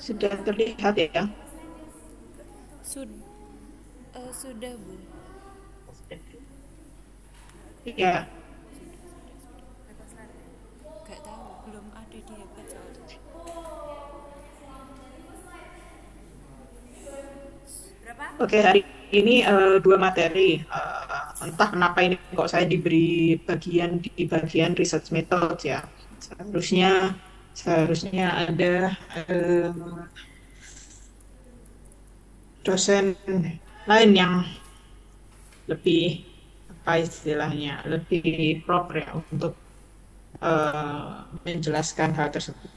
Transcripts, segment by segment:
Sudah terlihat ya? Sud- sudah Bu. Iya. Gak tahu, belum ada di hebat soalnya. Oke, hari ini dua materi. Entah kenapa ini kok saya diberi bagian research method ya. Seharusnya seharusnya ada eh, dosen lain yang lebih apa istilahnya lebih proper ya untuk menjelaskan hal tersebut.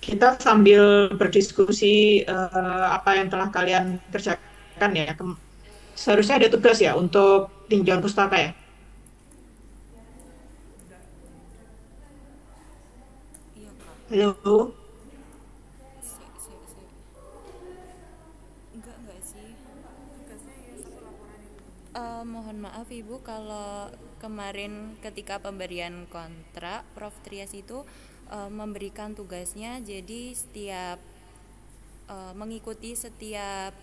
Kita sambil berdiskusi apa yang telah kalian kerjakan ya. Seharusnya ada tugas ya untuk tinjauan pustaka ya. Iya Kak. Halo. Si. Enggak sih. Mohon maaf Ibu kalau kemarin ketika pemberian kontrak Prof Trias itu memberikan tugasnya, jadi setiap mengikuti setiap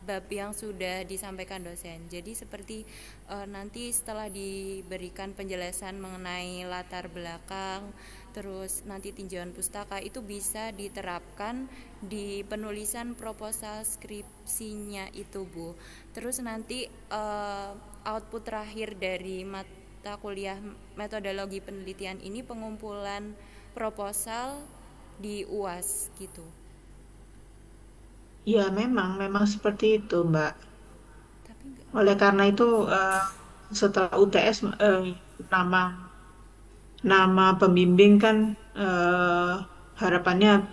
bab yang sudah disampaikan dosen. Jadi seperti nanti setelah diberikan penjelasan mengenai latar belakang, terus nanti tinjauan pustaka itu bisa diterapkan di penulisan proposal skripsinya itu Bu. Terus nanti output terakhir dari mata kuliah metodologi penelitian ini pengumpulan proposal di UAS gitu. Ya, memang seperti itu, Mbak. Tapi enggak. Oleh karena itu, setelah UTS, nama nama pembimbing kan eh, harapannya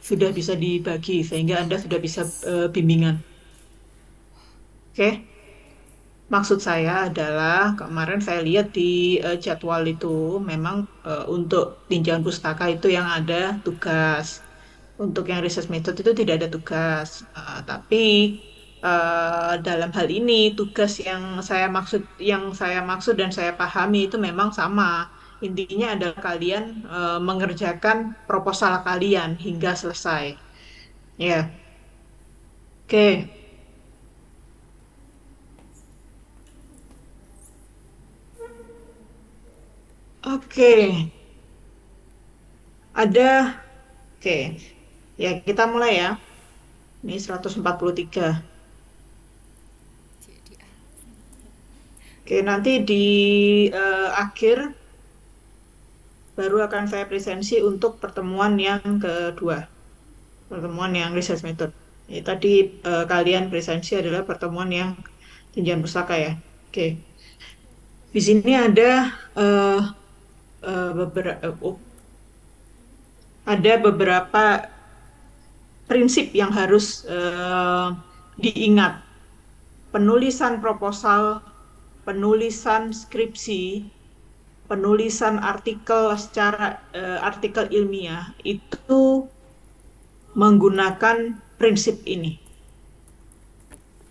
sudah bisa dibagi sehingga Anda sudah bisa bimbingan. Oke, maksud saya adalah kemarin saya lihat di jadwal itu memang untuk tinjauan pustaka itu yang ada tugas. Untuk yang research method itu tidak ada tugas. Tapi dalam hal ini tugas yang saya maksud dan saya pahami itu memang sama. Intinya adalah kalian mengerjakan proposal kalian hingga selesai. Ya, oke. Oke, ada. Oke. Ya, kita mulai ya. Ini 143. Jadi Oke, nanti di akhir baru akan saya presensi untuk pertemuan yang kedua, pertemuan yang research method. Ya, tadi kalian presensi adalah pertemuan yang tinjauan pustaka ya. Oke, di sini ada eh, beberapa prinsip yang harus diingat. Penulisan proposal, penulisan skripsi, penulisan artikel ilmiah itu menggunakan prinsip ini.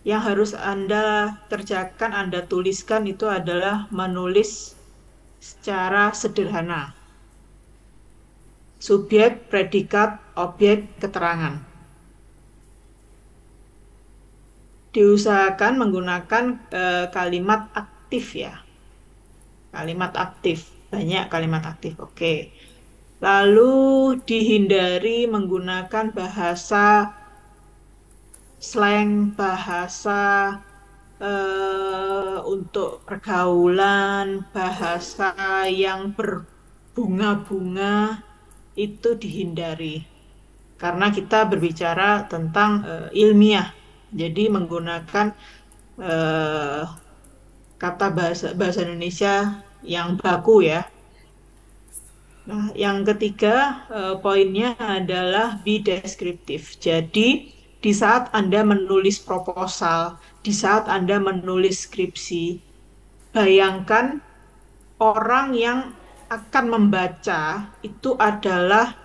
Yang harus Anda kerjakan, Anda tuliskan itu adalah menulis secara sederhana. Subjek, predikat, objek, keterangan. Diusahakan menggunakan kalimat aktif ya. Kalimat aktif. Banyak kalimat aktif. Oke. Lalu dihindari menggunakan bahasa slang, bahasa untuk pergaulan, bahasa yang berbunga-bunga itu dihindari. Karena kita berbicara tentang ilmiah. Jadi menggunakan eh, kata bahasa bahasa Indonesia yang baku ya. Nah, yang ketiga poinnya adalah be deskriptif. Jadi, di saat Anda menulis proposal, di saat Anda menulis skripsi, bayangkan orang yang akan membaca itu adalah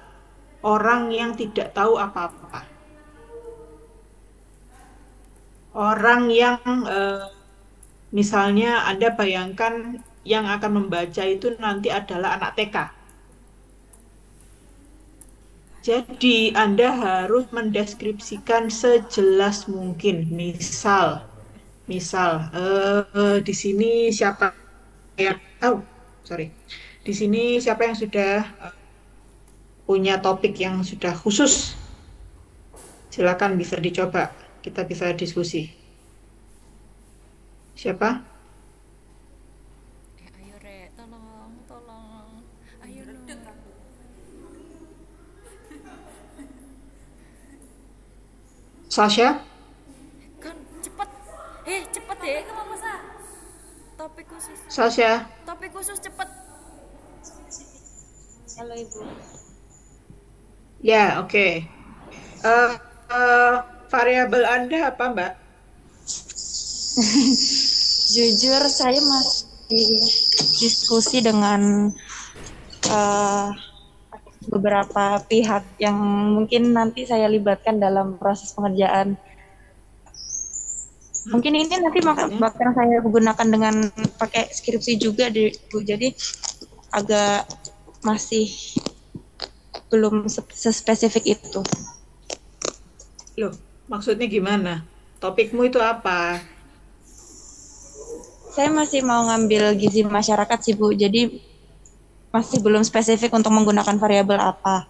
orang yang tidak tahu apa-apa. Orang yang misalnya Anda bayangkan yang akan membaca itu nanti adalah anak TK. Jadi Anda harus mendeskripsikan sejelas mungkin. Misal, di sini siapa yang, oh, sorry, di sini siapa yang sudah punya topik yang sudah khusus? Silakan bisa dicoba. Kita bisa diskusi. Siapa? Ayo Rek, tolong, tolong. Ayo no. Sasha? Kan cepet. Cepet deh. Topik khusus. Sasha? Topik khusus cepet. Halo Ibu. Ya, oke. Eh, eh, variabel Anda apa, Mbak? Jujur saya masih diskusi dengan eh, beberapa pihak yang mungkin nanti saya libatkan dalam proses pengerjaan. Mungkin ini nanti Maksudnya? bahkan saya gunakan dengan pakai skripsi juga, Bu. Jadi agak masih belum sespesifik itu. Loh, maksudnya gimana? Topikmu itu apa? Saya masih mau ngambil gizi masyarakat sih, Bu. Jadi masih belum spesifik untuk menggunakan variabel apa.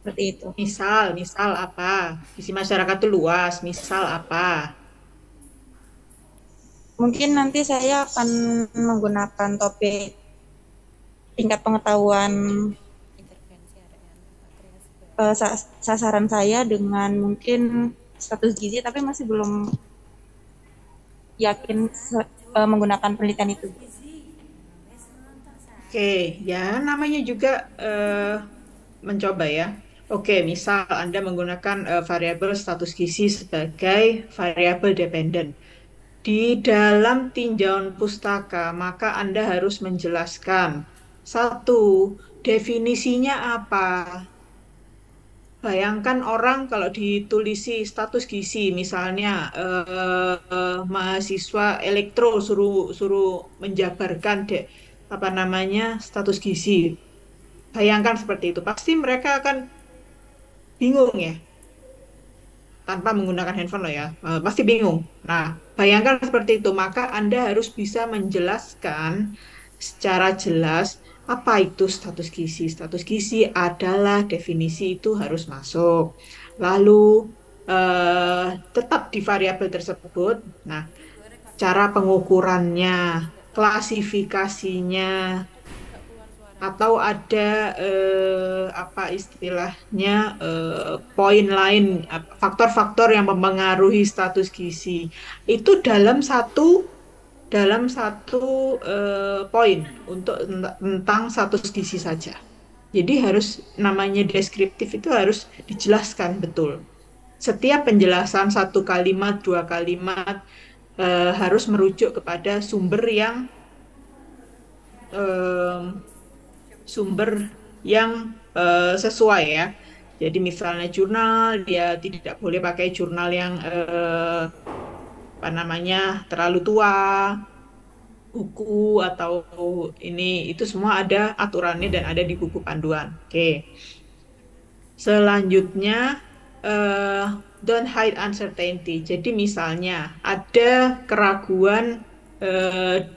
Seperti itu. Misal apa? Visi masyarakat itu luas, misal apa? Mungkin nanti saya akan menggunakan topik tingkat pengetahuan Intervensi area repatriasi. sasaran saya dengan mungkin status gizi, tapi masih belum yakin menggunakan penelitian itu. Oke, ya namanya juga mencoba ya. Oke, misal Anda menggunakan variabel status gizi sebagai variabel dependen. Di dalam tinjauan pustaka, maka Anda harus menjelaskan. Satu, definisinya apa? Bayangkan orang kalau ditulisi status gizi, misalnya mahasiswa elektro suruh menjabarkan deh apa namanya status gizi. Bayangkan seperti itu, pasti mereka akan bingung ya, tanpa menggunakan handphone loh ya, pasti bingung. Nah, bayangkan seperti itu, maka Anda harus bisa menjelaskan secara jelas apa itu status gizi. Status gizi adalah definisi itu harus masuk. Lalu tetap di variabel tersebut. Nah, cara pengukurannya, klasifikasinya, atau ada apa istilahnya poin lain, faktor-faktor yang mempengaruhi status gizi itu dalam satu poin untuk tentang status gizi saja. Jadi harus namanya deskriptif itu harus dijelaskan betul. Setiap penjelasan satu kalimat, dua kalimat harus merujuk kepada eh, sumber yang sesuai ya. Jadi misalnya jurnal, dia tidak boleh pakai jurnal yang apa namanya terlalu tua, buku atau ini itu semua ada aturannya dan ada di buku panduan. Oke. Selanjutnya don't hide uncertainty. Jadi misalnya ada keraguan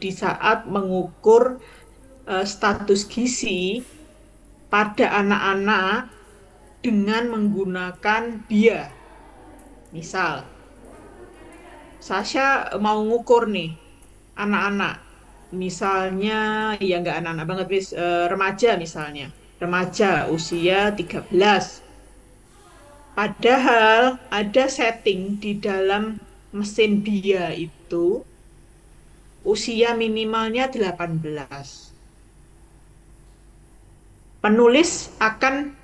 di saat mengukur status gizi pada anak-anak dengan menggunakan BIA. Misal, Sasha mau ngukur nih anak-anak. Misalnya, ya nggak anak-anak banget, remaja misalnya. Remaja usia 13. Padahal ada setting di dalam mesin BIA itu usia minimalnya 18. Penulis akan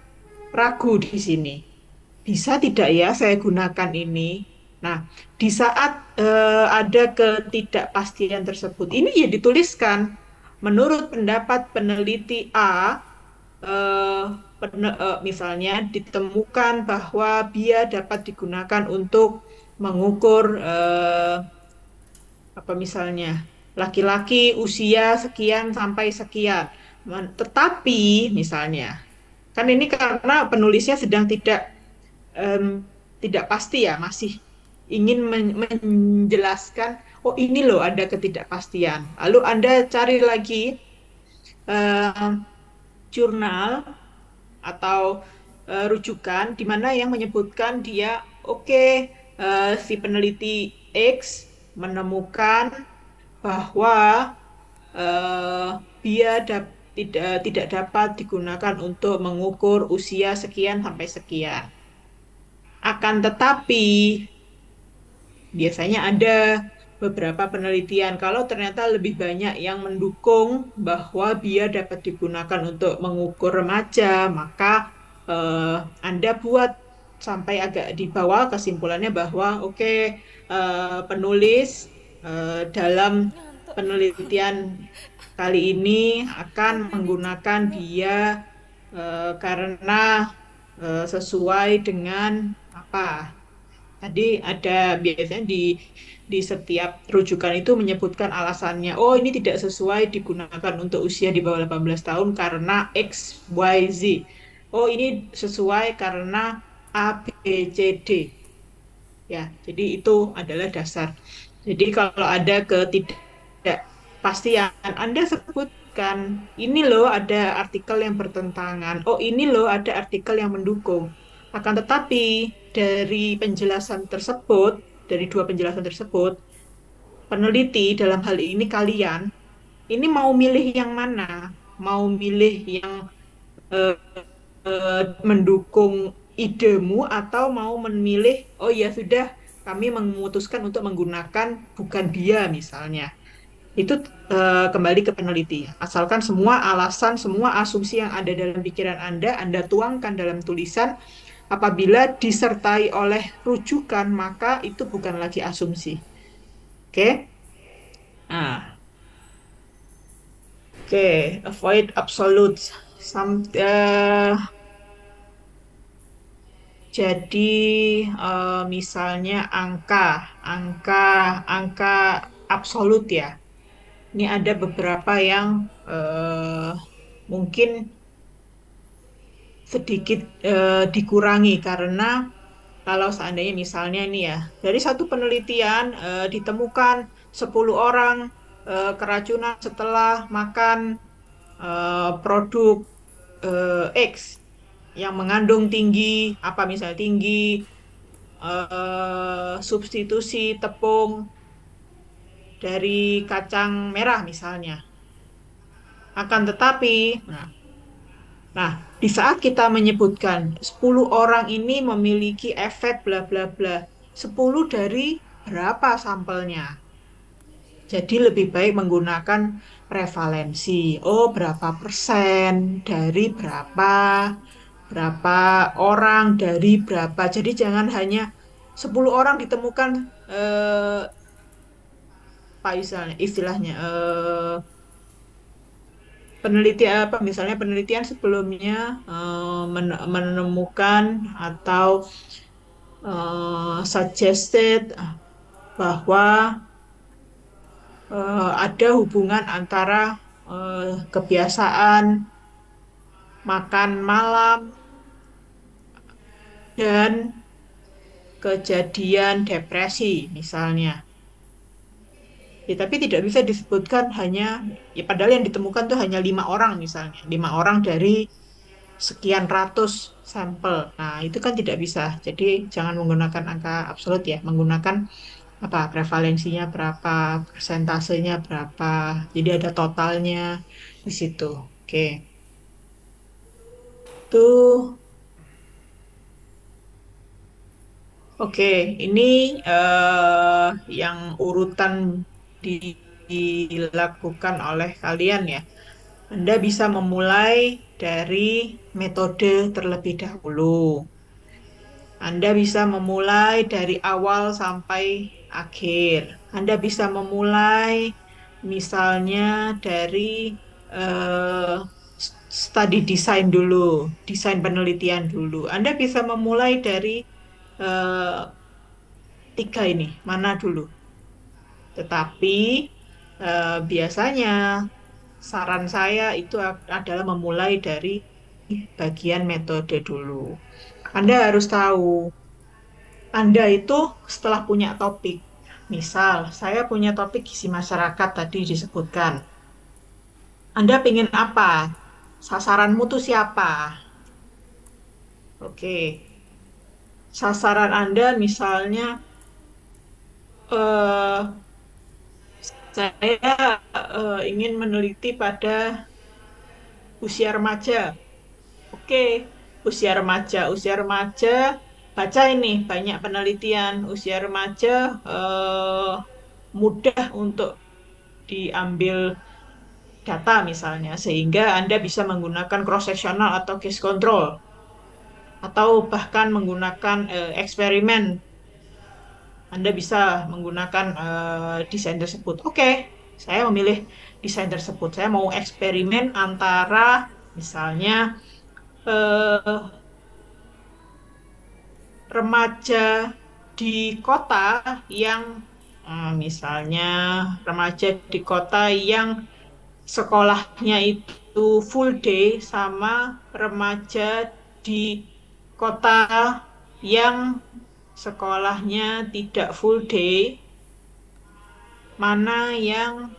ragu di sini. Bisa tidak ya saya gunakan ini? Nah, di saat ada ketidakpastian tersebut, ini ya dituliskan. Menurut pendapat peneliti A, misalnya ditemukan bahwa BIA dapat digunakan untuk mengukur apa misalnya laki-laki usia sekian sampai sekian. Tetapi misalnya Kan ini karena penulisnya sedang em, tidak pasti ya, masih ingin menjelaskan, oh ini loh ada ketidakpastian. Lalu Anda cari lagi em, jurnal atau rujukan di mana yang menyebutkan dia oke, si peneliti X menemukan bahwa eh, tidak dapat digunakan untuk mengukur usia sekian sampai sekian. Akan tetapi biasanya ada beberapa penelitian kalau ternyata lebih banyak yang mendukung bahwa bia dapat digunakan untuk mengukur remaja, maka Anda buat sampai agak di bawah kesimpulannya bahwa oke, penulis dalam Ngantuk. penelitian kali ini akan menggunakan bia karena sesuai dengan apa. Tadi ada biasanya di setiap rujukan itu menyebutkan alasannya. Oh, ini tidak sesuai digunakan untuk usia di bawah 18 tahun karena X, Y, Z. Oh, ini sesuai karena A, B, C, D. Ya, jadi itu adalah dasar. Jadi kalau ada ketidakpastian, Anda sebutkan, ini loh ada artikel yang bertentangan. Oh, ini loh ada artikel yang mendukung. Akan tetapi dari penjelasan tersebut, dari dua penjelasan tersebut, peneliti dalam hal ini kalian, ini mau milih yang mana? Mau milih yang eh, mendukung idemu atau mau memilih, oh ya sudah, kami memutuskan untuk menggunakan bukan dia misalnya. Itu kembali ke peneliti. Asalkan semua alasan, semua asumsi yang ada dalam pikiran Anda tuangkan dalam tulisan. Apabila disertai oleh rujukan, maka itu bukan lagi asumsi. Oke? Nah, oke. Avoid absolutes. Jadi misalnya angka absolut ya. Ini ada beberapa yang mungkin sedikit dikurangi karena kalau seandainya misalnya ini ya, dari satu penelitian ditemukan 10 orang keracunan setelah makan produk X yang mengandung tinggi apa misalnya tinggi substitusi tepung dari kacang merah misalnya. Akan tetapi, nah, di saat kita menyebutkan 10 orang ini memiliki efek bla bla bla, 10 dari berapa sampelnya? Jadi lebih baik menggunakan prevalensi. Oh, berapa persen dari berapa orang dari berapa. Jadi jangan hanya 10 orang ditemukan apa istilahnya apa misalnya penelitian sebelumnya menemukan atau suggested bahwa ada hubungan antara kebiasaan makan malam dan kejadian depresi misalnya. Ya, tapi tidak bisa disebutkan hanya, ya padahal yang ditemukan tuh hanya 5 orang misalnya, 5 orang dari sekian ratus sampel. Nah, itu kan tidak bisa. Jadi jangan menggunakan angka absolut ya, menggunakan apa prevalensinya berapa, persentasenya berapa. Jadi ada totalnya di situ. Oke. Tuh, oke. Ini yang urutan dilakukan oleh kalian ya. Anda bisa memulai dari metode terlebih dahulu. Anda bisa memulai dari awal sampai akhir. Anda bisa memulai misalnya dari eh, study design dulu, desain penelitian dulu. Anda bisa memulai dari eh, tiga ini, mana dulu. Tetapi biasanya saran saya itu adalah memulai dari bagian metode dulu. Anda harus tahu, Anda itu setelah punya topik, misal saya punya topik gizi masyarakat tadi disebutkan. Anda pengen apa? Sasaranmu tuh siapa? Oke, sasaran Anda misalnya eh, saya ingin meneliti pada usia remaja. Oke, usia remaja, baca ini banyak penelitian usia remaja mudah untuk diambil data misalnya, sehingga Anda bisa menggunakan cross-sectional atau case control, atau bahkan menggunakan eksperimen. Anda bisa menggunakan desain tersebut. Oke, saya memilih desain tersebut. Saya mau eksperimen antara misalnya eh, remaja di kota yang misalnya remaja di kota yang sekolahnya itu full day sama remaja di kota yang sekolahnya tidak full day, mana yang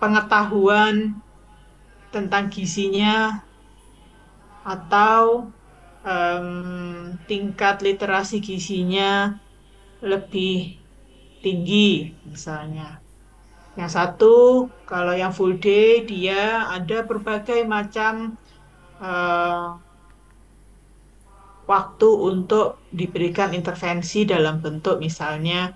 pengetahuan tentang gizinya atau tingkat literasi gizinya lebih tinggi misalnya. Yang satu, kalau yang full day, dia ada berbagai macam eh, waktu untuk diberikan intervensi dalam bentuk misalnya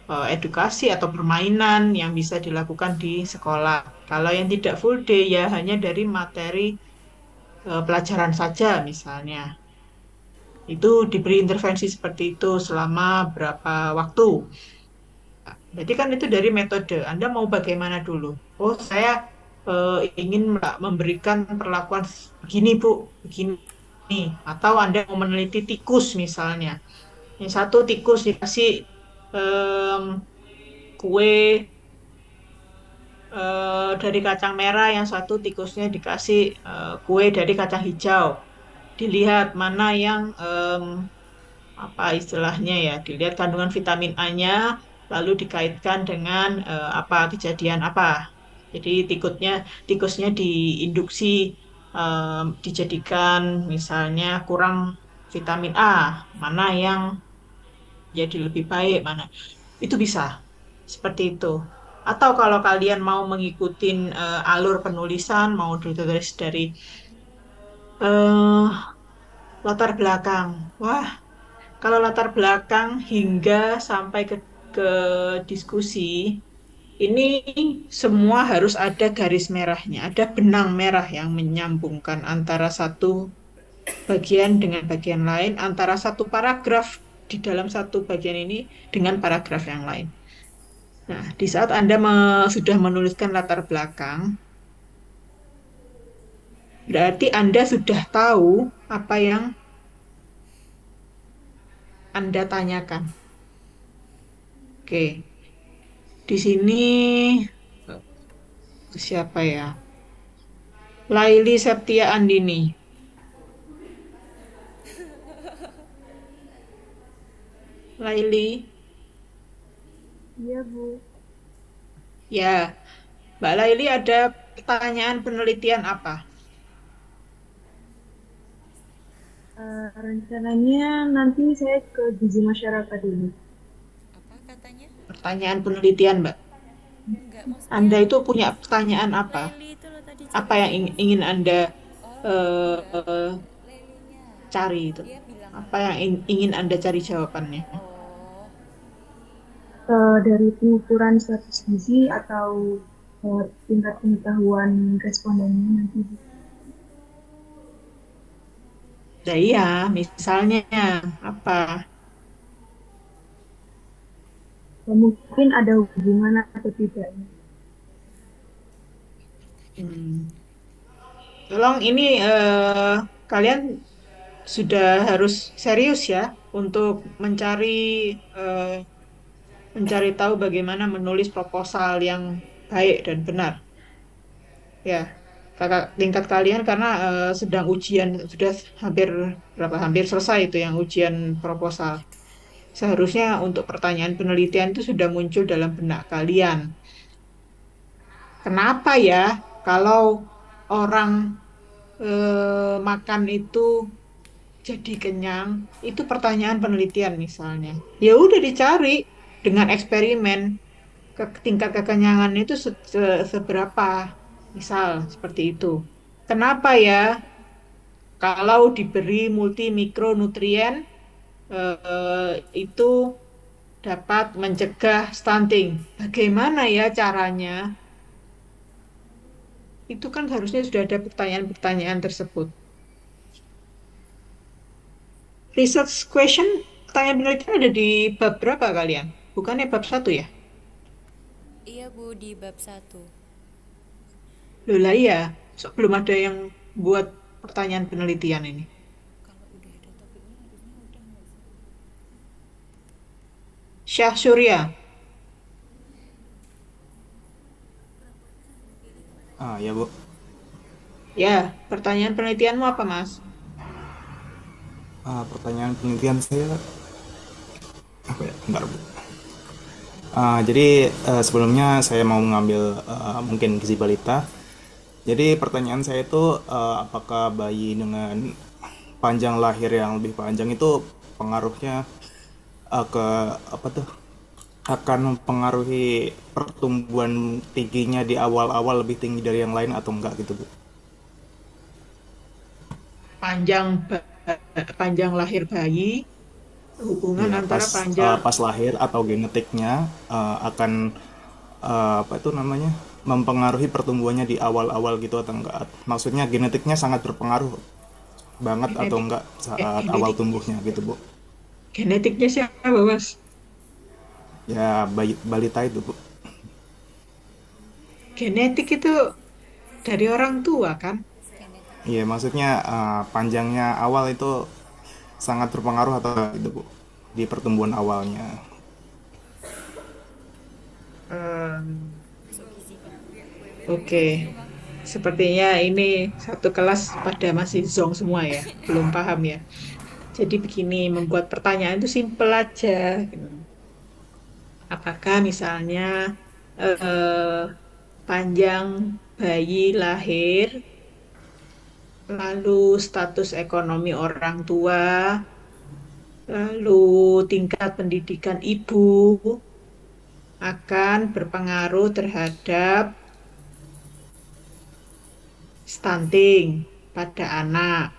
edukasi atau permainan yang bisa dilakukan di sekolah. Kalau yang tidak full day, ya hanya dari materi pelajaran saja misalnya. Itu diberi intervensi seperti itu selama berapa waktu. Jadi kan itu dari metode. Anda mau bagaimana dulu? Oh, saya ingin memberikan perlakuan begini, Bu, begini. Atau Anda mau meneliti tikus misalnya. Yang satu tikus dikasih em, kue dari kacang merah, yang satu tikusnya dikasih kue dari kacang hijau. Dilihat mana yang apa istilahnya ya, dilihat kandungan vitamin A-nya, lalu dikaitkan dengan apa kejadian apa. Jadi tikusnya diinduksi dijadikan misalnya kurang vitamin A, mana yang jadi lebih baik, mana itu bisa seperti itu. Atau kalau kalian mau mengikuti alur penulisan, mau ditulis dari eh, latar belakang. Wah, kalau latar belakang hingga sampai ke diskusi, ini semua harus ada garis merahnya, ada benang merah yang menyambungkan antara satu bagian dengan bagian lain, antara satu paragraf di dalam satu bagian ini dengan paragraf yang lain. Nah, di saat Anda sudah menuliskan latar belakang, berarti Anda sudah tahu apa yang Anda tanyakan. Oke, di sini siapa ya? Laili Septia Andini. Laili, Iya, Bu. ya. Mbak Laili ada pertanyaan penelitian apa? Rencananya nanti saya ke gizi masyarakat dulu. Apa katanya? Pertanyaan penelitian, Mbak. Enggak, maksudnya Anda itu punya pertanyaan apa? Laili itu lo tadi Apa cerita. yang ingin Anda Oh, enggak. eh, Lailinya. cari itu? Dia bilang Apa apa? yang ingin Anda cari jawabannya? Oh, Dari pengukuran status gizi atau tingkat pengetahuan respondennya nanti. Nah, iya, misalnya apa? Mungkin ada hubungan atau tidaknya. Hmm. Tolong ini kalian sudah harus serius ya untuk eh, mencari tahu bagaimana menulis proposal yang baik dan benar. Ya. kakak tingkat kalian karena sedang ujian sudah hampir berapa hampir selesai itu yang ujian proposal. Seharusnya untuk pertanyaan penelitian itu sudah muncul dalam benak kalian. Kenapa ya kalau orang makan itu jadi kenyang? Itu pertanyaan penelitian misalnya. Ya udah dicari dengan eksperimen tingkat kekenyangan itu seberapa, misal seperti itu. Kenapa ya kalau diberi multi mikronutrien itu dapat mencegah stunting? Bagaimana ya caranya? Itu kan harusnya sudah ada pertanyaan-pertanyaan tersebut. Research question, pertanyaan penelitian ada di bab berapa kalian? Bukannya bab satu ya? Iya Bu, di bab satu. Loh lah iya, belum ada yang buat pertanyaan penelitian ini. Kalau udah ada topiknya harusnya udah nggak sih? Syah Surya, Ya Bu. ya, pertanyaan penelitianmu apa, Mas? Pertanyaan penelitian saya apa ya? Bentar Bu. Jadi sebelumnya saya mau mengambil mungkin gizi balita. Jadi pertanyaan saya itu apakah bayi dengan panjang lahir yang lebih panjang itu pengaruhnya ke apa tuh akan mempengaruhi pertumbuhan tingginya di awal-awal lebih tinggi dari yang lain atau enggak gitu Bu? Panjang panjang lahir bayi, hubungan Iya, antara panjang pas lahir atau genetiknya akan apa itu namanya mempengaruhi pertumbuhannya di awal-awal gitu atau enggak? Maksudnya genetiknya sangat berpengaruh banget atau genetik enggak eh, saat awal genetik tumbuhnya gitu Bu? genetiknya siapa, Mas? Ya balita itu Bu. Genetik itu dari orang tua kan? Genetik. Iya maksudnya panjangnya awal itu sangat berpengaruh atau enggak gitu Bu di pertumbuhan awalnya. Em, Masuk gizi Pak. Oke, sepertinya ini satu kelas pada masih zong semua ya, belum paham ya. Jadi begini, membuat pertanyaan itu simpel aja, gitu. Apakah misalnya eh, panjang bayi lahir, lalu status ekonomi orang tua, lalu tingkat pendidikan ibu akan berpengaruh terhadap stunting pada anak.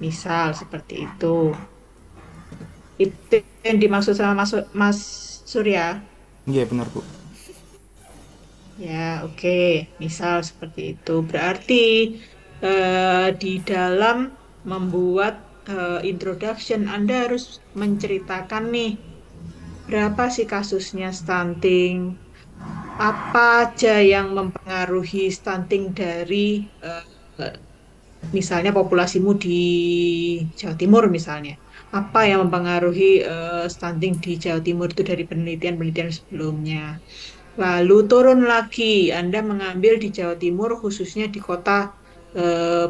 Misal seperti itu. Itu yang dimaksud sama Mas Surya. Iya benar Bu. Ya, oke. Misal seperti itu. Berarti di dalam membuat introduction, Anda harus menceritakan nih, berapa sih kasusnya stunting, apa aja yang mempengaruhi stunting dari misalnya populasimu di Jawa Timur misalnya. Apa yang mempengaruhi stunting di Jawa Timur itu dari penelitian-penelitian sebelumnya. Lalu turun lagi, Anda mengambil di Jawa Timur khususnya di kota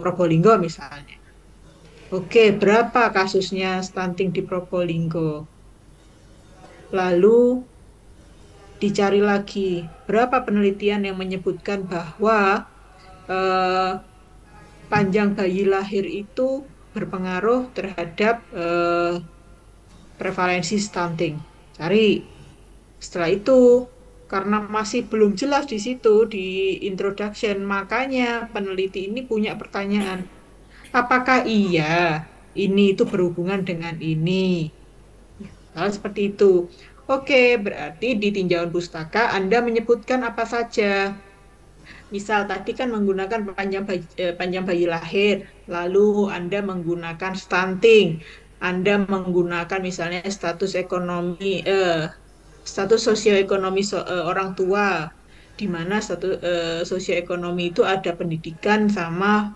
Probolinggo misalnya. Oke, berapa kasusnya stunting di Probolinggo? Lalu dicari lagi, berapa penelitian yang menyebutkan bahwa eh, panjang bayi lahir itu berpengaruh terhadap prevalensi stunting. Cari. Setelah itu, karena masih belum jelas di situ di introduction, makanya peneliti ini punya pertanyaan, apakah iya ini itu berhubungan dengan ini? Hal seperti itu. Oke, berarti di tinjauan pustaka Anda menyebutkan apa saja. Misal tadi kan menggunakan panjang bayi lahir, lalu Anda menggunakan stunting, Anda menggunakan misalnya status sosioekonomi orang tua, di mana status sosioekonomi itu ada pendidikan sama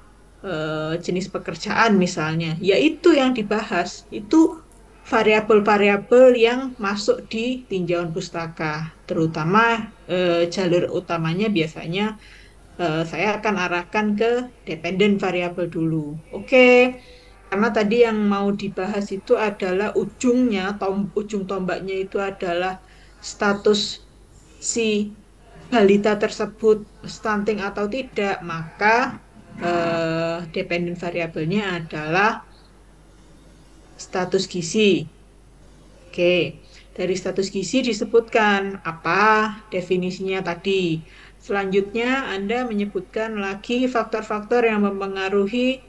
jenis pekerjaan misalnya. Ya itu yang dibahas, itu variabel-variabel yang masuk di tinjauan pustaka, terutama jalur utamanya biasanya saya akan arahkan ke dependent variable dulu. Oke, karena tadi yang mau dibahas itu adalah ujungnya, ujung tombaknya itu adalah status si balita tersebut stunting atau tidak, maka dependent variabelnya adalah status gizi. Oke, dari status gizi disebutkan apa definisinya tadi. Selanjutnya Anda menyebutkan lagi faktor-faktor yang mempengaruhi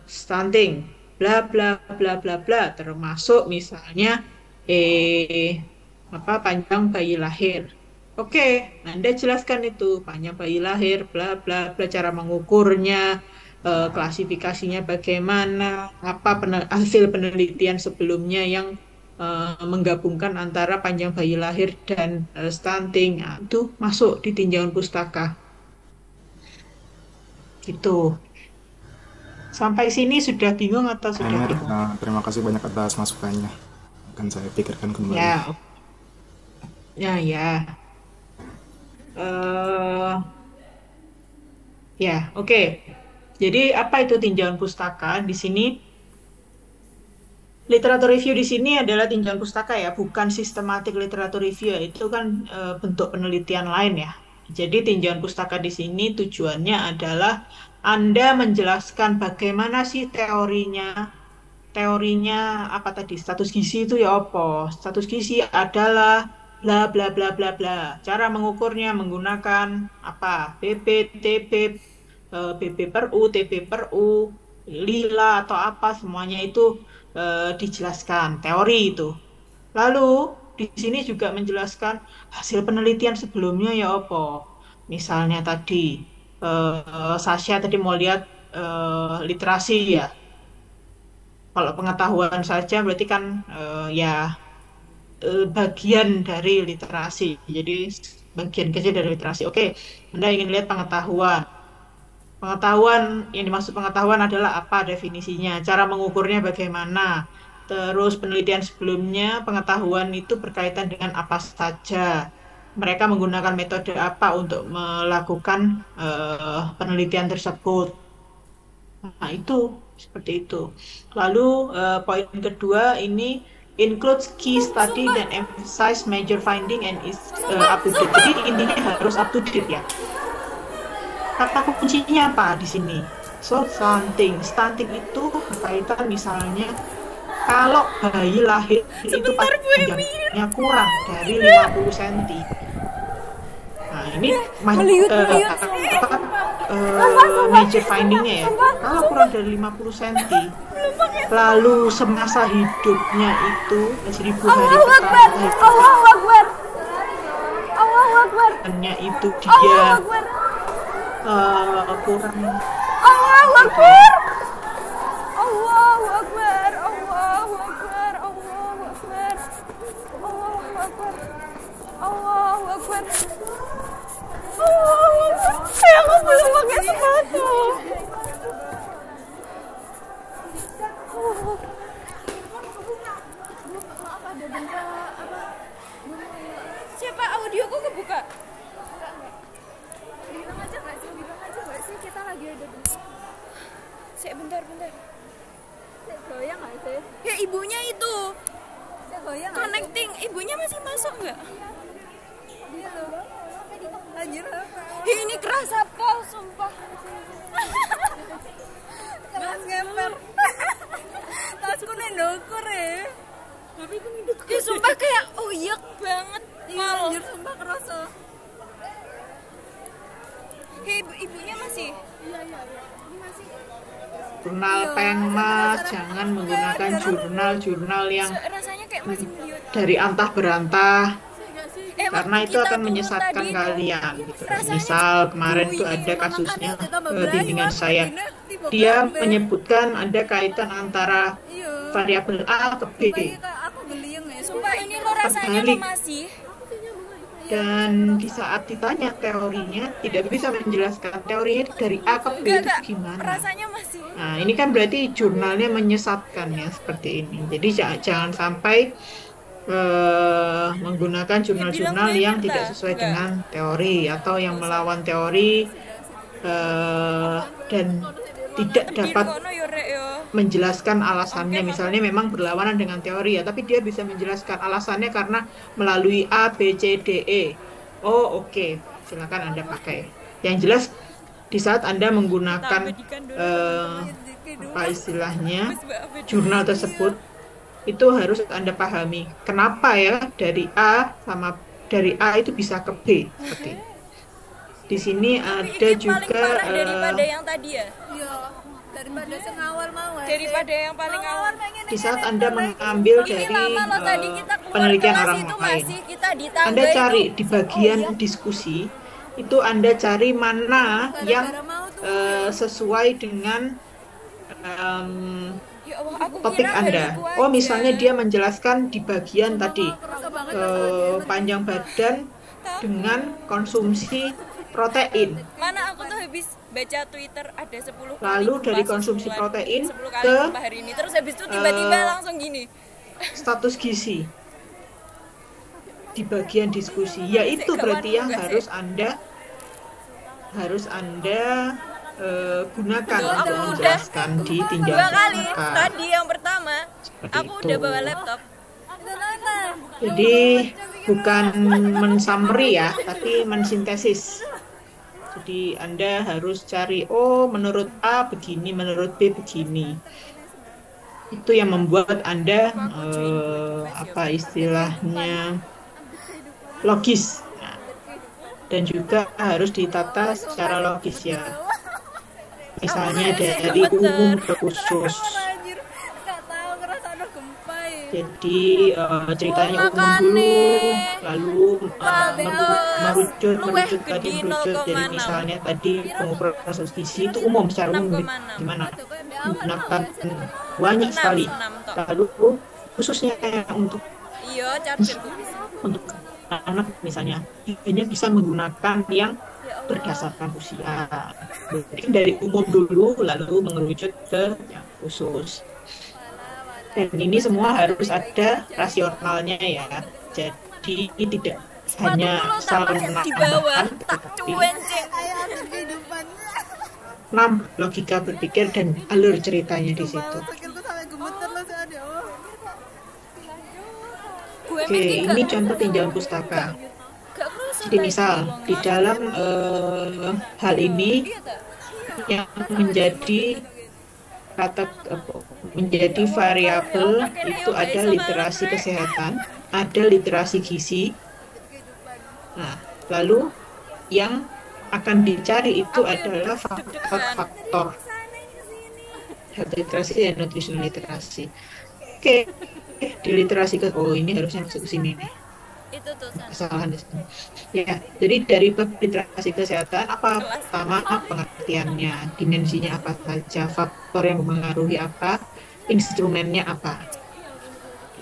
stunting, bla bla bla bla bla, termasuk misalnya panjang bayi lahir. Oke, Anda jelaskan itu panjang bayi lahir, bla bla bla, cara mengukurnya, klasifikasinya bagaimana, apa hasil penelitian sebelumnya yang menggabungkan antara panjang bayi lahir dan stunting. Nah, itu masuk di tinjauan pustaka. Gitu. Sampai sini sudah bingung atau sudah bingung? Terima kasih banyak atas masukannya. Akan saya pikirkan kembali. Oke. Jadi apa itu tinjauan pustaka? Di sini literatur review di sini adalah tinjauan pustaka ya, bukan systematic literatur review. Itu kan bentuk penelitian lain ya. Jadi tinjauan pustaka di sini tujuannya adalah Anda menjelaskan bagaimana sih teorinya apa tadi, status gizi itu ya apa? Status gizi adalah bla bla bla bla bla. Cara mengukurnya menggunakan apa? BP, TB, BP per U, TB per U, lila atau apa, semuanya itu dijelaskan teori itu. Lalu di sini juga menjelaskan hasil penelitian sebelumnya ya apa. Misalnya tadi Sasha tadi mau lihat literasi ya. Kalau pengetahuan saja berarti kan bagian dari literasi. Jadi bagian kecil dari literasi. Oke, Anda ingin lihat pengetahuan. Pengetahuan, yang dimaksud pengetahuan adalah apa definisinya, cara mengukurnya bagaimana. Terus penelitian sebelumnya, pengetahuan itu berkaitan dengan apa saja. Mereka menggunakan metode apa untuk melakukan penelitian tersebut. Nah, itu seperti itu. Lalu poin kedua ini includes key study dan emphasize major finding and is up to date. Jadi intinya harus up to date ya. Kata kuncinya apa di sini? So, stunting itu berkaitan misalnya kalau bayi lahir itu panjangnya kurang dari 50 cm. Nah, ini major findingnya ya. Kalau kurang dari 50 cm, lalu semasa hidupnya itu 1000 hari pertama hanya itu dia kurang. Allahu Akbar. Allahu Akbar. Allahu Akbar. Allahu Akbar. Allahu Akbar. Allahu Akbar. Allahu Akbar. Aku belum pakai sepatu. Siapa audioku kebuka? Bilang aja nggak sih kita lagi ada di. Bentar. Goyang nggak sih? Ya ibunya itu. Goyang. Connecting, ibunya masih masuk nggak? Dia loh. Anjir. Ini kerasa pol, sumpah. Mas ngemper. Tasku nendokur ya. Tapi aku ngiduk. Ya sumpah kayak uyek banget. Iya, anjir sumpah kerasa. Hei, ibunya masih? Iya. Ini masih. Jurnal pena, jangan menggunakan jurnal yang dari antah berantah, karena itu akan menyesatkan kalian. Gitu. Misal kemarin itu ada kasusnya bimbingan saya, dia menyebutkan ada kaitan antara variabel A ke B. Sumpah ini lo rasanya masih. Dan di saat ditanya teorinya tidak bisa menjelaskan teorinya dari A ke B itu gimana. Rasanya masih. Nah, ini kan berarti jurnalnya menyesatkan ya seperti ini. Jadi jangan sampai menggunakan Ya bilang jurnal-jurnal gue yang tidak Mirta. sesuai Enggak. dengan teori atau yang melawan teori dan tidak Di dapat rukono yo rek yo. menjelaskan Oke, alasannya. Mas. Misalnya memang berlawanan dengan teori ya, tapi dia bisa menjelaskan alasannya karena melalui A, B, C, D, E. Oh, oke. Silakan Anda pakai. Yang jelas di saat Anda Tak menggunakan abadikan dulu eh, teman-teman. apa istilahnya Wes mbak abadikan. jurnal tersebut itu harus Anda pahami. Kenapa ya dari A itu bisa ke B seperti itu. Di sini Tapi ada iki paling juga parah daripada yang tadi ya. Iya, daripada sing awal mau. Daripada yang paling awal. di saat Anda mengambil Ini dari lama loh tadi kita keluar penelitian kelas orang itu lain. masih kita di tangga Anda cari itu. di bagian diskusi itu Anda cari mana yang sesuai dengan em, Ya Allah, aku topik kira Anda. hariku Oh, aja. misalnya dia menjelaskan di bagian tadi panjang badan dengan konsumsi protein. Mana aku tuh habis baca Twitter ada 10 kali Lalu gempa dari konsumsi susulan, protein 10 kali ke gempa hari ini. Terus habis itu tiba-tiba langsung gini. status gizi di bagian diskusi. Ya itu berarti yang harus Anda gunakan Loh, untuk aku menjelaskan di tinjauan 2 kali. angka. Tadi yang pertama Seperti aku itu. udah bawa laptop. Jadi bukan mensummary ya, tapi mensintesis. Jadi Anda harus cari, oh menurut A begini, menurut B begini. Itu yang membuat Anda apa istilahnya logis. Nah, dan juga harus ditata secara logis ya. Misalnya dari umum ke khusus. Anjir, gak tahu ngerasano gempa ya. Jadi ceritanya umum dulu, lalu merucut tadi merucut. Jadi misalnya tadi pengukuran kasus gizi itu umum secara umum gimana? Menggunakan banyak sekali. Lalu khususnya untuk Iya, chargerku bisa. untuk anak misalnya hanya bisa menggunakan yang berdasarkan usia. Jadi dari umum dulu lalu mengerucut ke yang khusus. Dan ini semua harus ada rasionalnya ya. Jadi tidak hanya saling Di bawah menambahkan, tak tetapi cuenceng. Ayo atur kehidupan. logika berpikir dan alur ceritanya di situ. Sikilku sampai gemeter loh saya ada. Oh. Gue Oke, ini contoh tinjauan pustaka. gak kerasa Jadi misal di dalam hal ini yang menjadi variabel itu ada literasi kesehatan, ada literasi gizi. Nah, lalu yang akan dicari itu adalah faktor-faktor health literasi dan nutritional literasi. Oke, di literasi oh ini harusnya masuk ke sini nih. itu tuh San. Kesalahan di sini. Ya, jadi dari literasi kesehatan apa pertama pengertiannya, dimensinya apa saja, faktor yang mempengaruhi apa, instrumennya apa.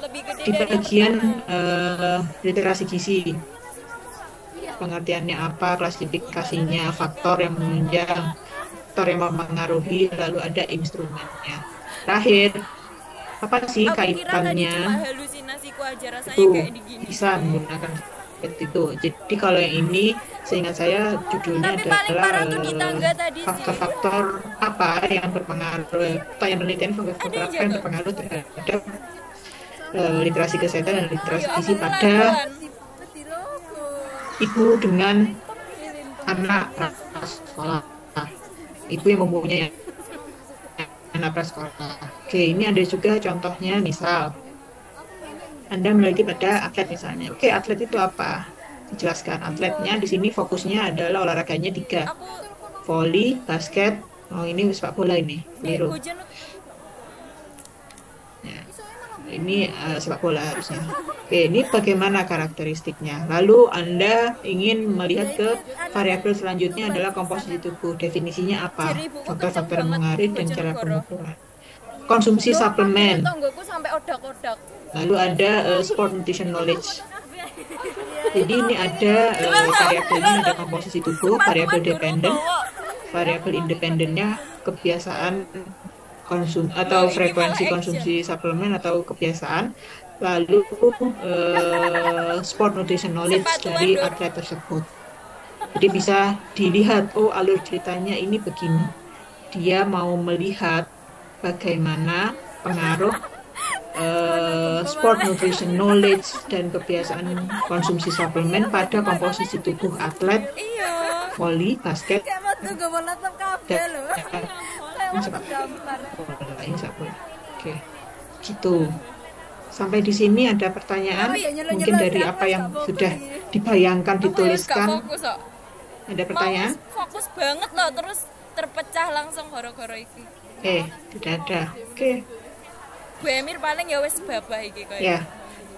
Lebih gede Di dari bagian literasi gizi, pengertiannya apa, klasifikasinya, faktor yang menunjang, faktor yang mempengaruhi, lalu ada instrumennya. Terakhir, apa sih aku kira tadi kaitannya? cuma halusinasiku aja rasanya Itu kayak di gini. bisa menggunakan seperti itu. Jadi kalau yang ini seingat saya judulnya Tapi paling adalah parah tuh di tangga tadi sih. faktor-faktor apa yang berpengaruh atau yang penelitian faktor apa yang berpengaruh terhadap literasi kesehatan dan literasi gizi pada ibu dengan anak prasekolah. Ibu yang mempunyai anak prasekolah. Oke, ini ada juga contohnya, misal Anda memiliki pada atlet misalnya. Oke, atlet itu apa? Dijelaskan. Atletnya di sini fokusnya adalah olahraganya 3. Aku Voli, basket. Oh, ini sepak bola ini. Biru. hujan Ya. Ini sepak bola harusnya. Oke, ini bagaimana karakteristiknya? Lalu Anda ingin melihat ke variabel selanjutnya adalah komposisi tubuh. Definisinya apa? Faktor-faktor yang mengaruhi dan cara pengukuran. Konsumsi suplemen. tonggoku sampai odak-odak. Lalu ada sport nutrition knowledge. Jadi ini ada variabelnya, ada komposisi tubuh, variabel dependen, variabel independennya kebiasaan atau frekuensi konsumsi suplemen atau kebiasaan. lalu sport nutrition knowledge Sepatu dari Andor. atlet tersebut. Jadi bisa dilihat, oh alur ceritanya ini begini. Dia mau melihat bagaimana pengaruh sport nutrition knowledge dan kebiasaan konsumsi suplemen pada komposisi tubuh atlet Iya. voli, basket, Kayak mau tuh gue laptop kafe dan loh. Kayak mau gambar. bola. Oke, gitu. Sampai di sini ada pertanyaan, Oh iya, nyelon-nyelon mungkin dari siapa apa yang nggak fokus sudah ini? dibayangkan, Aku ya wis gak dituliskan. fokus kok. Ada Mau pertanyaan? fokus banget loh terus terpecah langsung gara-gara iki. Tidak ada. Oke, Bu Emir paling ya wis babah iki koyo. ya.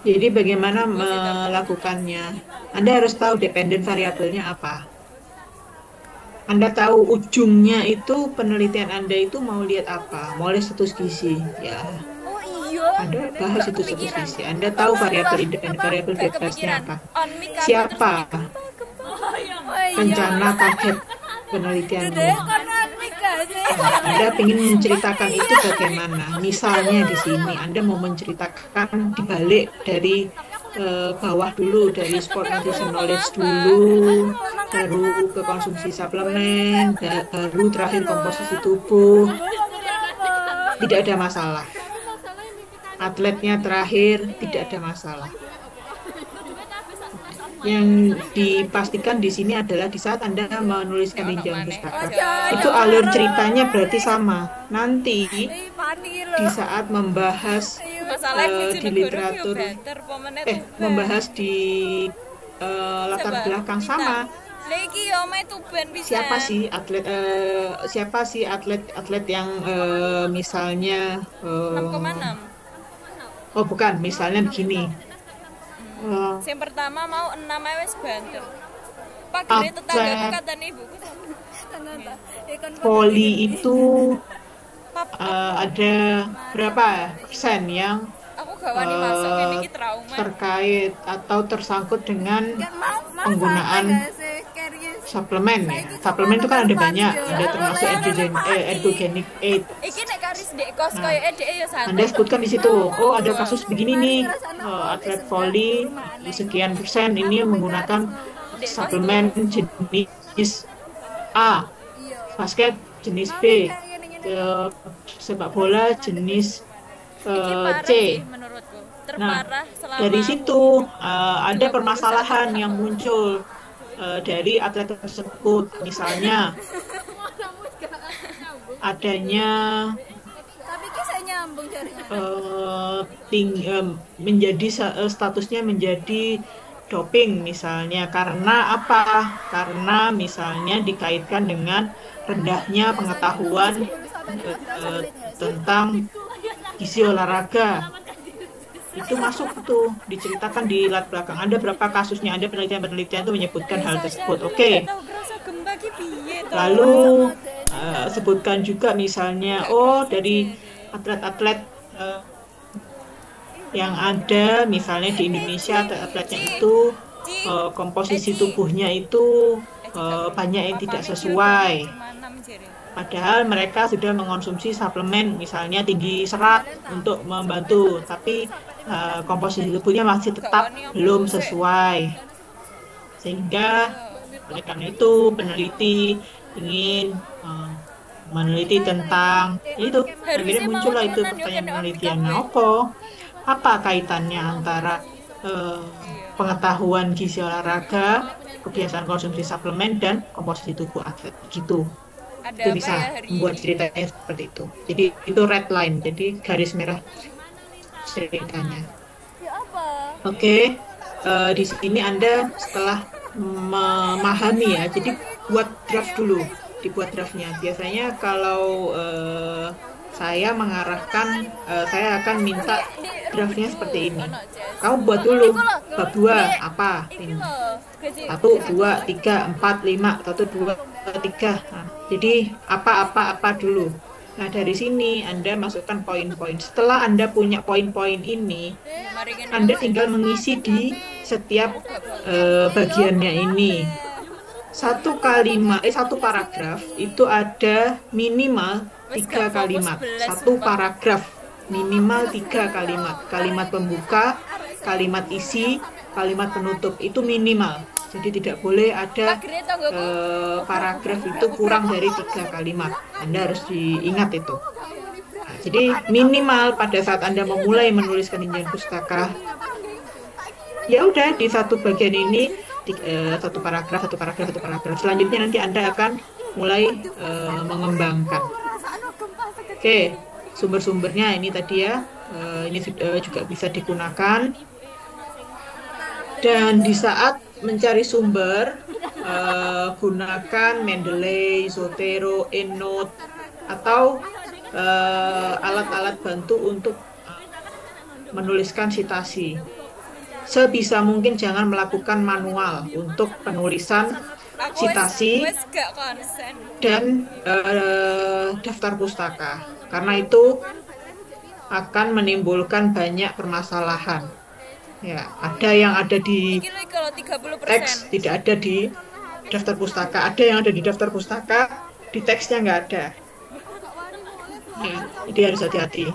Jadi bagaimana melakukannya? Anda harus tahu dependen variabelnya apa. Anda tahu ujungnya itu penelitian Anda itu mau lihat apa? Mau lihat status gizi, ya. Oh iya. Anda bahas itu status gizi. Anda tahu variabel independen, variabel Gak bebasnya kepikiran. apa? On mic kabeh Siapa terus Oh iya. rencana target penelitiannya? Deh, konon Mika sih. Anda ingin menceritakan itu bagaimana? Misalnya di sini Anda mau menceritakan dibalik dari bawah dulu, dari sport nutrition knowledge dulu, baru ke konsumsi suplemen, baru terakhir komposisi tubuh. Tidak ada masalah. Atletnya terakhir, tidak ada masalah. Yang dipastikan di sini adalah di saat Anda menuliskan jenjang pustaka, itu alur ceritanya berarti sama. Nanti Panik di saat membahas masalah di literatur, membahas di latar belakang sama. Lagi yo main tuban bisa. Siapa sih atlet yang misalnya 6,6. oh bukan, misalnya begini. Yang pertama mau 6 wis banter. Pak gede tetanggaku katanya ibuku. Voli itu ada berapa persen yang Aku gak wani masuk ini iki trauma. terkait atau tersangkut dengan penggunaan suplemen ya. Suplemen itu kan ada banyak, ada termasuk ergogenic aid. Iki nek karis dek kos koyo dhek ya santai. Anda sebutkan di situ, oh ada kasus begini nih, atlet voli sekian persen ini menggunakan suplemen jenis A, basket jenis B, sepak bola jenis Iki parah C. sih menurutku. Nah, Terparah selama dari situ ada permasalahan yang muncul dari atlet tersebut, misalnya adanya Tapi kisah nyambung jarinya. menjadi statusnya menjadi doping misalnya, karena apa? Karena misalnya dikaitkan dengan rendahnya pengetahuan tentang gizi olahraga. Itu masuk tuh, diceritakan di latar belakang. Ada berapa kasusnya, ada penelitian-penelitian itu menyebutkan hal tersebut. Oke. tahu kerasa gempa ki piye to. Lalu sebutkan juga misalnya, oh dari atlet-atlet yang ada misalnya di Indonesia, atlet-atletnya itu komposisi tubuhnya itu banyak yang tidak sesuai. Padahal mereka sudah mengonsumsi suplemen misalnya tinggi serat untuk membantu, tapi komposisi tubuhnya masih tetap belum sesuai. Sehingga oleh karena itu peneliti ingin meneliti tentang itu, akhirnya muncullah itu pertanyaan penelitian. Nah, apa kaitannya antara pengetahuan gizi olahraga, kebiasaan konsumsi suplemen, dan komposisi tubuh atlet gitu. Ada Itu apa bisa ya hari membuat ini? ceritanya seperti itu. Jadi itu red line, jadi garis merah ceritanya. Ya apa? Oke, di sini Anda setelah memahami ya, jadi buat draft dulu, dibuat draftnya. Biasanya kalau saya mengarahkan, saya akan minta draftnya seperti ini. Kamu buat dulu bab 2 apa ini? 1, 2, 3, 4, 5, 1, 2, 3. Nah, jadi apa dulu. Nah, dari sini Anda masukkan poin-poin. Setelah Anda punya poin-poin ini, Anda tinggal mengisi di setiap bagiannya ini. Satu paragraf itu ada minimal 3 kalimat. Satu paragraf minimal 3 kalimat. Kalimat pembuka, kalimat isi, kalimat penutup itu minimal. Jadi tidak boleh ada paragraf itu kurang dari 3 kalimat. Anda harus diingat itu. Nah, jadi minimal pada saat Anda memulai menuliskan Injil Pustaka, ya udah di satu bagian ini satu paragraf. Selanjutnya nanti Anda akan mulai mengembangkan. Oke, sumber-sumbernya ini tadi ya, ini juga bisa digunakan. Dan di saat mencari sumber, gunakan Mendeley, Zotero, EndNote, atau alat-alat bantu untuk menuliskan sitasi. Sebisa mungkin jangan melakukan manual untuk penulisan citasi dan daftar pustaka, karena itu akan menimbulkan banyak permasalahan. Ya, ada yang ada di teks, tidak ada di daftar pustaka. Ada yang ada di daftar pustaka, di teksnya nggak ada. Ya, jadi harus hati-hati.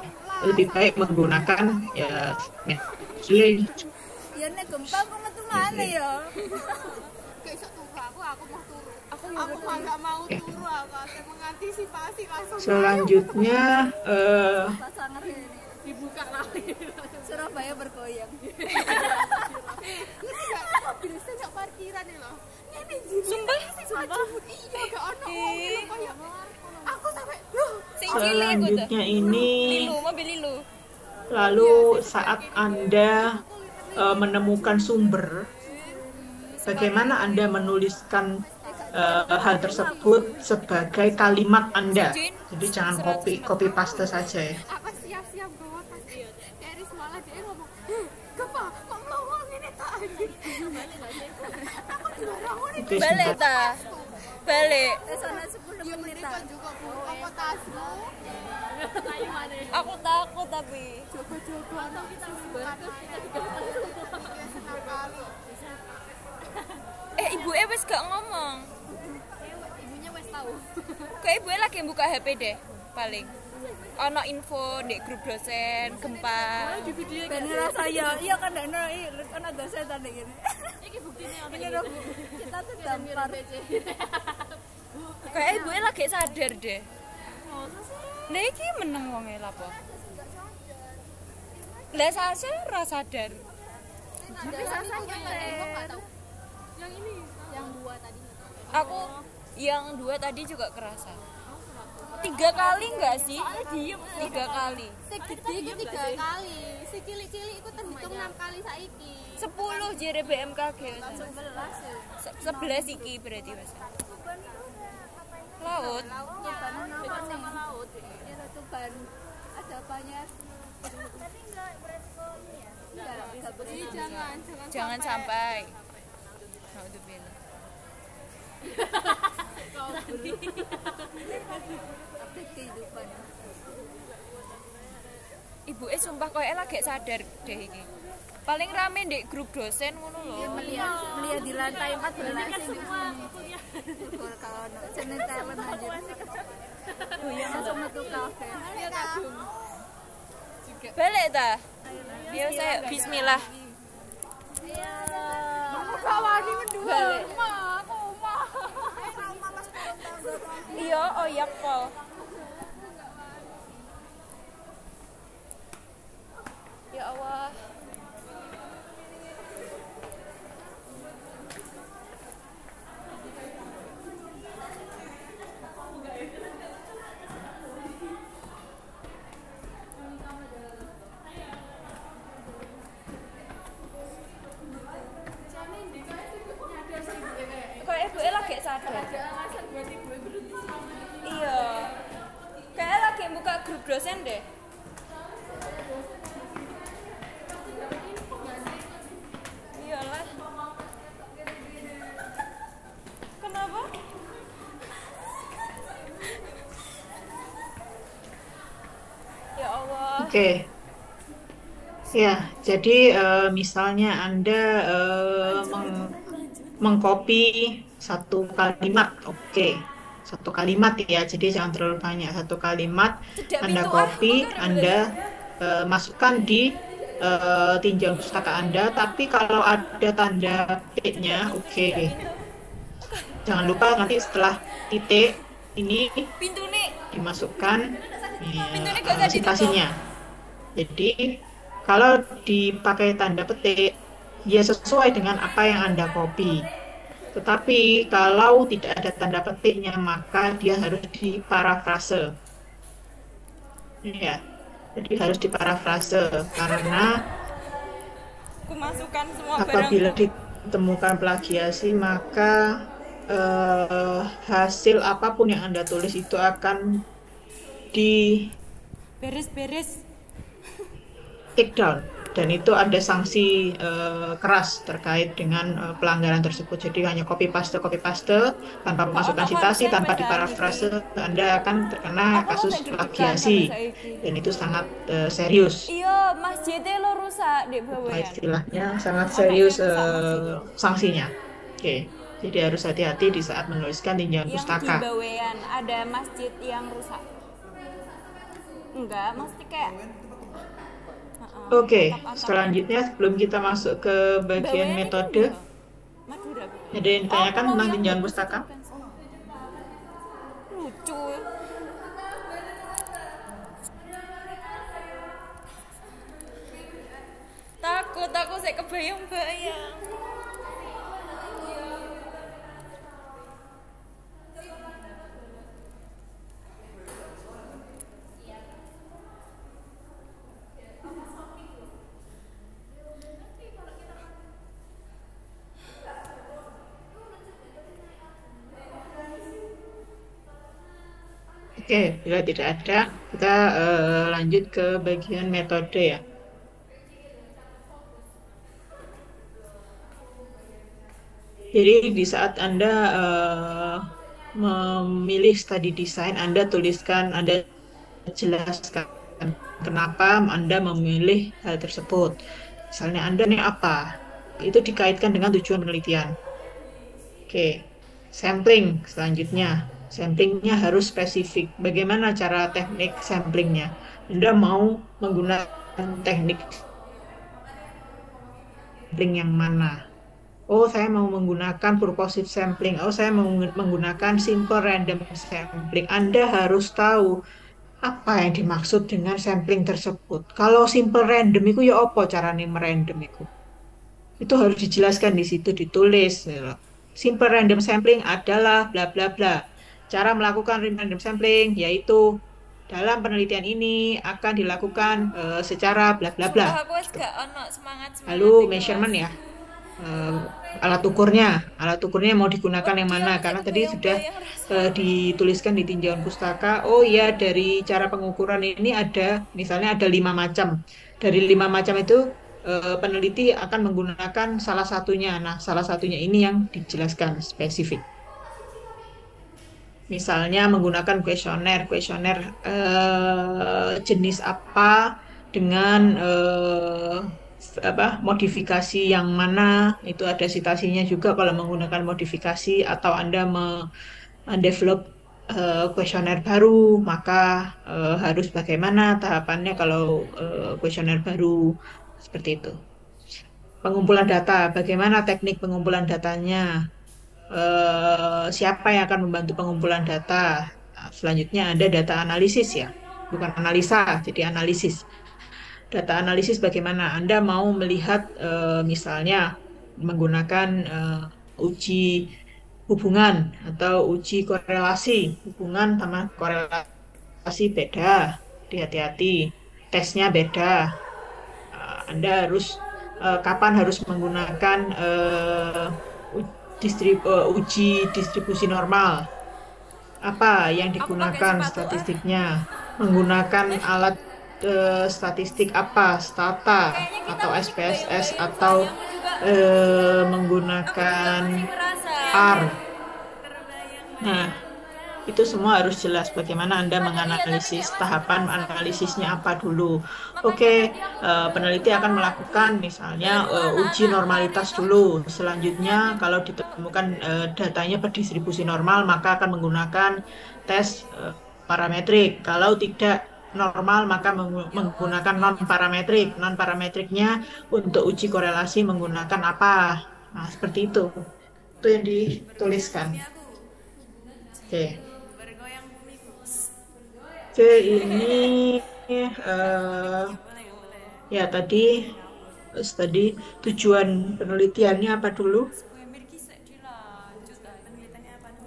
Lebih baik menggunakan ya. Ya nek gempa kok metu mana ya? Kayak turu aku mah nggak mau turu, aku mengantisipasi langsung. Selanjutnya dibuka lagi. Surabaya bergoyang. Bisa nggak parkiran nih loh. Sumpah. Iya gak ono kayak aku sampai selanjutnya ini mobil Lilu. lalu saat Anda menemukan sumber, bagaimana Anda menuliskan hal tersebut sebagai kalimat Anda. Jadi jangan copy paste saja ya. apa siap-siap bawa tas dari semalam dia ngomong kepa kok ngomong ini tak aku dilarang ini Oke, Balik sebentar. ta. Balik. sana 10 menit kan juga bu apa tasmu Aku takut tapi. jogo-jogo anak kita Ibu wis gak ngomong. ibunya wes tahu Kayak ibu lagi buka HP deh paling. Ono info di grup dosen gempa. dan ngerasa iya kan ada dosen tadi gini ini buktinya ini loh kita tuh dampar Kayak ibu lagi sadar deh. Nah iki meneng wonge lapo. Lah Sasa ora sadar. tapi sasanya nggak tahu yang ini yang 2 tadi Aku yang 2 tadi juga kerasa. 3 kali enggak sih? 3 kali. si gede itu 3 kali si cilik-cilik itu terhitung 6 kali saiki 10 jere BMKG. 11 iki berarti Mas. Laut. Tuban apa nih laut ya Tuban ada apanya tapi enggak beresiko ya Jangan sampai. Naudzubillah. update kehidupan Ibu sumpah koyo lagi sadar deh iki. Paling rame di grup dosen ngono lho. melihat di lantai 14 kan semua kalau jeneng talent aja goyang langsung metu kafe ya kadung Balik ta? Ya saya bismillah. kawani mendua Balik. Iya, oyak pol. Ya Allah. Kok ibu lagi sadar? Iya. Kayak lagi buka grup dosen deh. Iyalah. Kenapa? Ya Allah. Oke. Ya, jadi misalnya Anda mengcopy satu kalimat, oke. Satu kalimat ya, jadi jangan terlalu banyak. Satu kalimat Cedak Anda pintu, copy, bukan, Anda masukkan di tinjauan pustaka Anda. Tapi kalau ada tanda petiknya, oke. Jangan lupa nanti setelah titik ini Pintu nih. dimasukkan Pintunya gak usah ditutup. citasinya. Jadi kalau dipakai tanda petik, ya sesuai dengan apa yang Anda copy. Tetapi kalau tidak ada tanda petiknya, maka dia harus diparafrase. Ya, jadi harus diparafrase karena Aku masukkan semua apabila barangku. ditemukan plagiasi, maka hasil apapun yang Anda tulis itu akan di Beres-beres. take down, dan itu ada sanksi keras terkait dengan pelanggaran tersebut. Jadi hanya copy paste tanpa memasukkan Ono citasi, konsep tanpa bahasa diparafrase, Anda akan terkena Aku kasus sampai deg-degan plagiasi, sampai saiki. dan itu sangat serius. Iya, masjidnya lo rusak di Apa bawean. istilahnya, sangat Ono serius yang rusak masjid. sanksinya. Oke, jadi harus hati-hati di saat menuliskan tinjauan Yang di pustaka. bawean ada masjid yang rusak. Enggak, mesti kayak Oke, atap-atap. selanjutnya sebelum kita masuk ke bagian Bawean itu metode, iya. Madura. ada yang ditanyakan Pulau tentang yang tinjauan bagus pustaka? bukan sih? Lucu. Takut aku saya kebayang-bayang. Oke, bila tidak ada, kita lanjut ke bagian metode ya. Jadi di saat Anda memilih study design, Anda tuliskan, Anda jelaskan kenapa Anda memilih hal tersebut. Misalnya Anda nih apa? Itu dikaitkan dengan tujuan penelitian. Oke, sampling selanjutnya. Samplingnya harus spesifik. Bagaimana cara teknik samplingnya? Anda mau menggunakan teknik sampling yang mana? Oh, saya mau menggunakan purposive sampling. Oh, saya mau menggunakan simple random sampling. Anda harus tahu apa yang dimaksud dengan sampling tersebut. Kalau simple random itu ya apa caranya merandom itu? Itu harus dijelaskan di situ, ditulis. Gitu. Simple random sampling adalah bla bla bla. Cara melakukan random sampling yaitu dalam penelitian ini akan dilakukan secara bla bla bla. Sumpah aku wis gak ono semangat Lalu measurement ya, alat ukurnya mau digunakan yang mana? Karena tadi sudah dituliskan di tinjauan pustaka. Oh iya, dari cara pengukuran ini ada, misalnya ada 5 macam. Dari 5 macam itu peneliti akan menggunakan salah satunya. Nah, salah satunya ini yang dijelaskan spesifik. Misalnya menggunakan kuesioner jenis apa dengan modifikasi yang mana, itu ada citasinya juga kalau menggunakan modifikasi, atau Anda mendevelop kuesioner baru, maka harus bagaimana tahapannya kalau kuesioner baru, seperti itu. Pengumpulan data, bagaimana teknik pengumpulan datanya, siapa yang akan membantu pengumpulan data. Nah, selanjutnya ada data analisis ya, bukan analisa, jadi analisis. Data analisis bagaimana? Anda mau melihat misalnya menggunakan uji hubungan atau uji korelasi. Hubungan sama korelasi beda, hati-hati. Tesnya beda. Anda harus kapan harus menggunakan uji distribusi normal. Apa yang digunakan statistiknya? Menggunakan alat statistik apa, Stata atau SPSS atau menggunakan R. Nah, itu semua harus jelas bagaimana Anda menganalisis, tahapan analisisnya apa dulu. Oke, peneliti akan melakukan misalnya uji normalitas dulu. Selanjutnya kalau ditemukan datanya berdistribusi normal, maka akan menggunakan tes parametrik. Kalau tidak normal maka menggunakan non-parametrik. Non-parametriknya untuk uji korelasi menggunakan apa? Nah, seperti itu. Itu yang dituliskan. Oke. Oke, ini ya tadi tujuan penelitiannya apa dulu?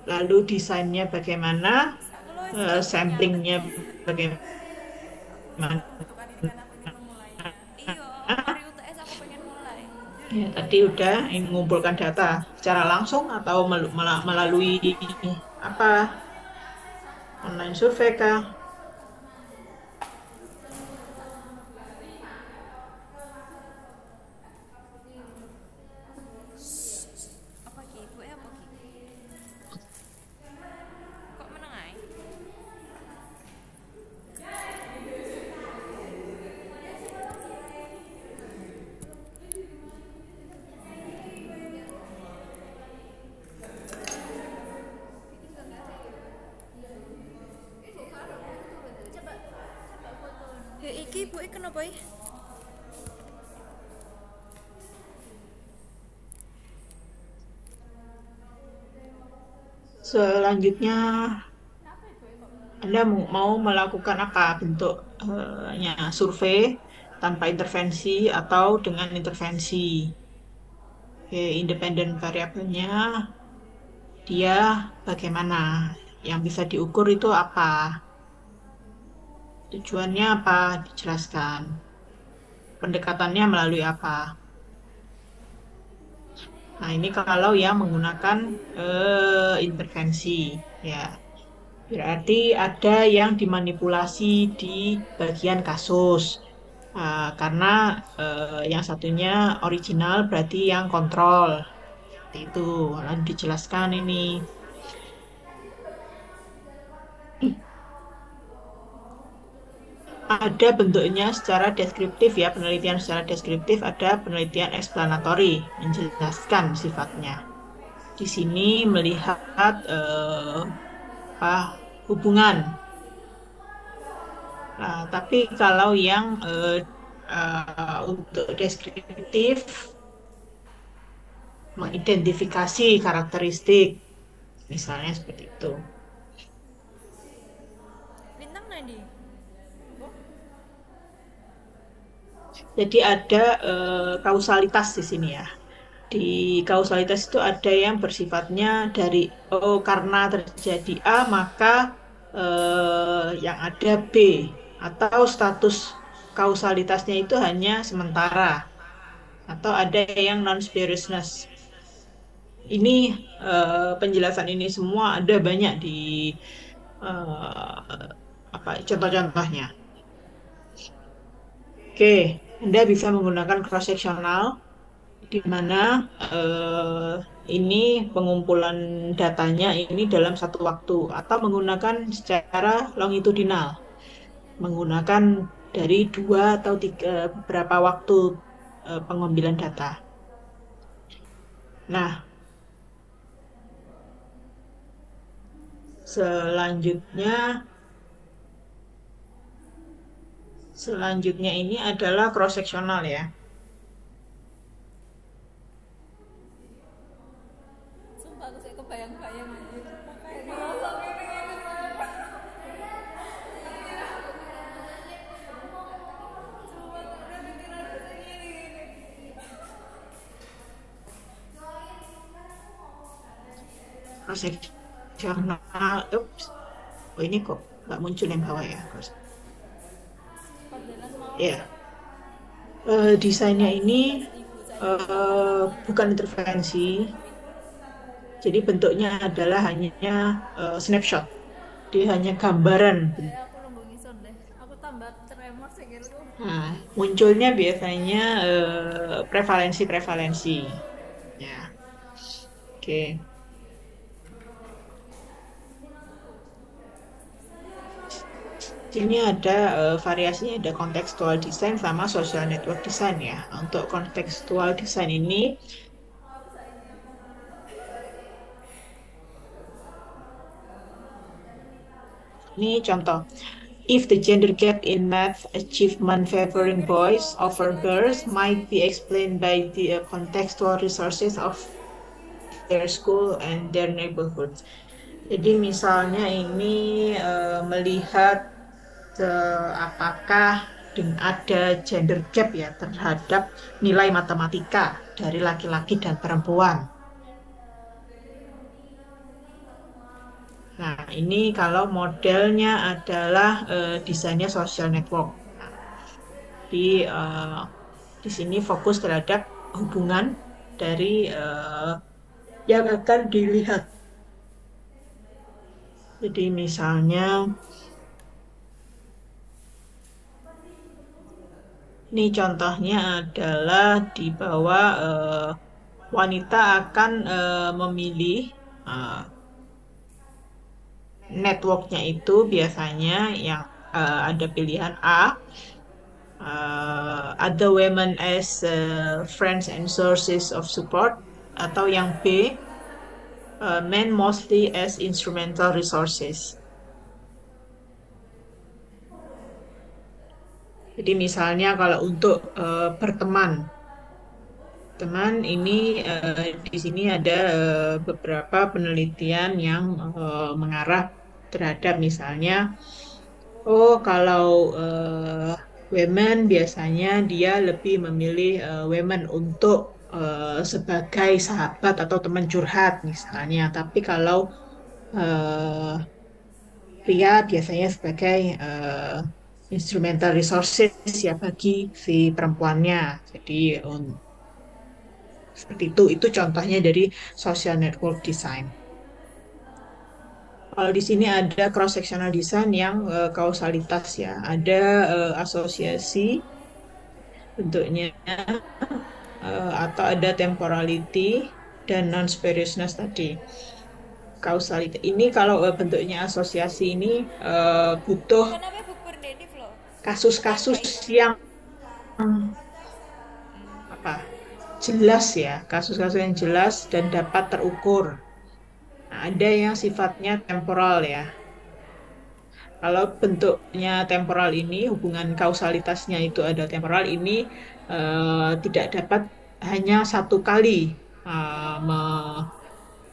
Lalu desainnya bagaimana? Samplingnya bagaimana? Ya, tadi udah mengumpulkan data secara langsung atau melalui apa? Online survei kah? Iki ibu kenapa ya? Selanjutnya Anda mau melakukan apa bentuknya survei tanpa intervensi atau dengan intervensi. Oke, independen variabelnya dia bagaimana? Yang bisa diukur itu apa? Tujuannya apa? Dijelaskan. Pendekatannya melalui apa? Nah, ini kalau yang menggunakan intervensi, ya. Berarti ada yang dimanipulasi di bagian kasus. Karena yang satunya original berarti yang kontrol. Seperti itu. Lalu dijelaskan ini. Ada bentuknya secara deskriptif ya, penelitian secara deskriptif, ada penelitian eksplanatori, menjelaskan sifatnya. Di sini melihat hubungan. Nah, tapi kalau yang untuk deskriptif, mengidentifikasi karakteristik, misalnya seperti itu. Lintang nadi. Jadi ada kausalitas di sini ya. Di kausalitas itu ada yang bersifatnya dari karena terjadi A maka yang ada B, atau status kausalitasnya itu hanya sementara, atau ada yang non-spuriousness. Ini penjelasan ini semua ada banyak di contoh-contohnya. Oke, Anda bisa menggunakan cross-sectional di mana ini pengumpulan datanya ini dalam satu waktu, atau menggunakan secara longitudinal, menggunakan dari 2 atau 3 beberapa waktu pengambilan data. Nah, selanjutnya ini adalah cross-sectional ya. Sumpah aku saya kebayang-bayang anjir. Cross-sectional, oh ini kok nggak muncul yang bawah ya. Ya, desainnya ini bukan intervensi, jadi bentuknya adalah hanya snapshot, dia hanya gambaran. Aku lembung ison deh. Aku tambah tremor sikilku. Nah, munculnya biasanya prevalensi ya. Oke. Ini ada variasinya, ada contextual design sama social network design ya. Untuk contextual design ini contoh. if the gender gap in math achievement favoring boys over girls might be explained by the contextual resources of their school and their neighborhood. Jadi misalnya ini melihat apakah ada gender gap ya terhadap nilai matematika dari laki-laki dan perempuan. Nah, ini kalau modelnya adalah desainnya social network. Nah, di sini fokus terhadap hubungan dari yang akan dilihat. Jadi misalnya ini contohnya adalah di bawah wanita akan memilih networknya itu biasanya yang ada pilihan A, other women as friends and sources of support, atau yang B, men mostly as instrumental resources. Jadi misalnya kalau untuk berteman, teman ini di sini ada beberapa penelitian yang mengarah terhadap misalnya, kalau women biasanya dia lebih memilih women untuk sebagai sahabat atau teman curhat misalnya, tapi kalau pria biasanya sebagai instrumental resources ya bagi si perempuannya. Jadi seperti itu contohnya dari social network design. Kalau di sini ada cross-sectional design yang kausalitas ya, ada asosiasi bentuknya, atau ada temporality dan non-spuriousness tadi. Kausality ini kalau bentuknya asosiasi ini butuh kasus-kasus yang jelas ya, kasus-kasus yang jelas dan dapat terukur. Nah, ada yang sifatnya temporal ya. Kalau bentuknya temporal ini, hubungan kausalitasnya itu ada temporal ini tidak dapat hanya satu kali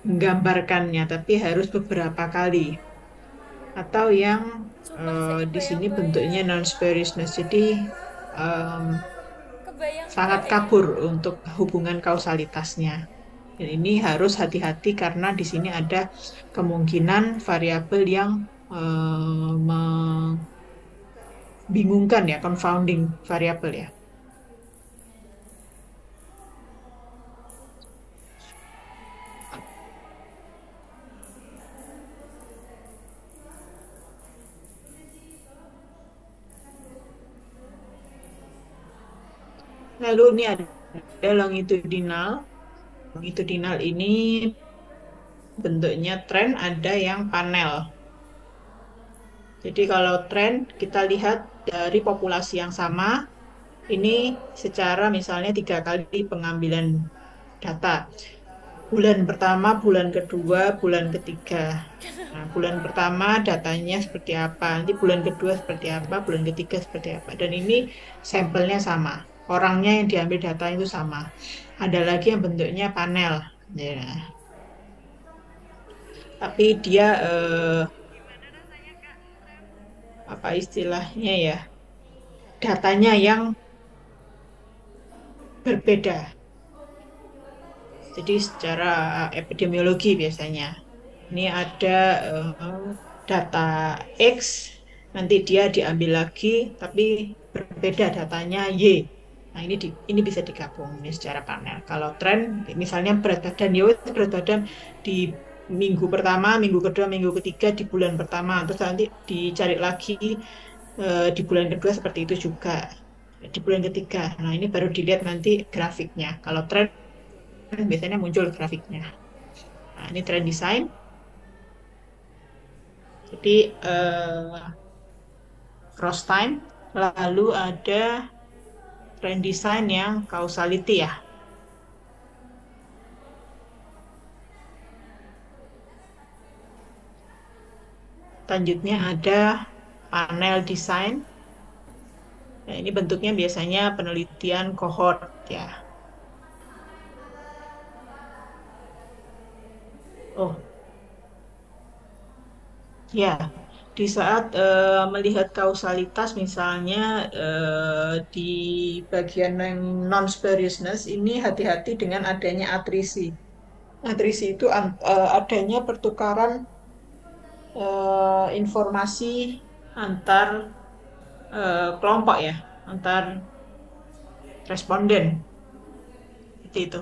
menggambarkannya, tapi harus beberapa kali. Atau yang di sini bentuknya non-spuriousness, jadi sangat kabur untuk hubungan kausalitasnya. Dan ini harus hati-hati karena di sini ada kemungkinan variabel yang membingungkan ya, confounding variabel ya. Lalu ini ada longitudinal. Longitudinal ini bentuknya tren, ada yang panel. Jadi kalau tren kita lihat dari populasi yang sama, ini secara misalnya 3 kali pengambilan data. Bulan pertama, bulan kedua, bulan ketiga. Nah, bulan pertama datanya seperti apa, nanti bulan kedua seperti apa, bulan ketiga seperti apa. Dan ini sampelnya sama, orangnya yang diambil data itu sama. Ada lagi yang bentuknya panel, ya. Tapi dia apa istilahnya ya, datanya yang berbeda. Jadi secara epidemiologi biasanya ini ada data X, nanti dia diambil lagi tapi berbeda datanya Y. Nah, ini bisa digabung ini secara panel. Kalau tren misalnya berat badan, ya berat badan di minggu pertama, minggu kedua, minggu ketiga di bulan pertama, terus nanti dicari lagi di bulan kedua seperti itu juga di bulan ketiga. Nah, ini baru dilihat nanti grafiknya. Kalau tren biasanya muncul grafiknya. Nah, ini trend design. Jadi cross time, lalu ada trend design yang causality ya. Selanjutnya ada panel desain. Nah, ini bentuknya biasanya penelitian cohort ya. Oh, ya. Di saat melihat kausalitas misalnya di bagian yang non-spuriousness ini hati-hati dengan adanya atrisi. Atrisi itu adanya pertukaran informasi antar kelompok ya, antar responden. Seperti itu.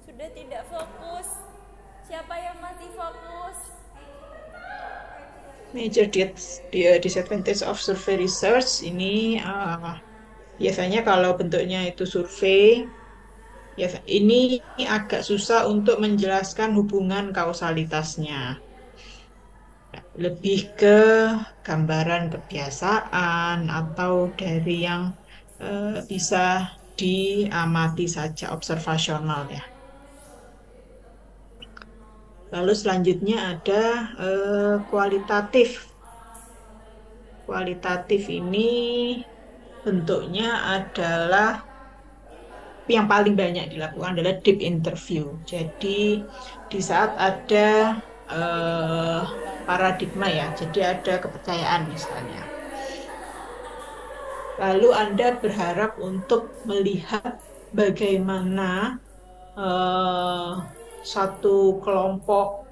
Sudah tidak fokus. Siapa yang masih fokus? Major disadvantage of survey research ini biasanya kalau bentuknya itu survei, ya ini agak susah untuk menjelaskan hubungan kausalitasnya. Lebih ke gambaran kebiasaan atau dari yang bisa diamati saja, observasional ya. Lalu selanjutnya ada kualitatif. Kualitatif ini bentuknya adalah yang paling banyak dilakukan adalah deep interview. Jadi di saat ada paradigma ya, jadi ada kepercayaan misalnya. Lalu Anda berharap untuk melihat bagaimana satu kelompok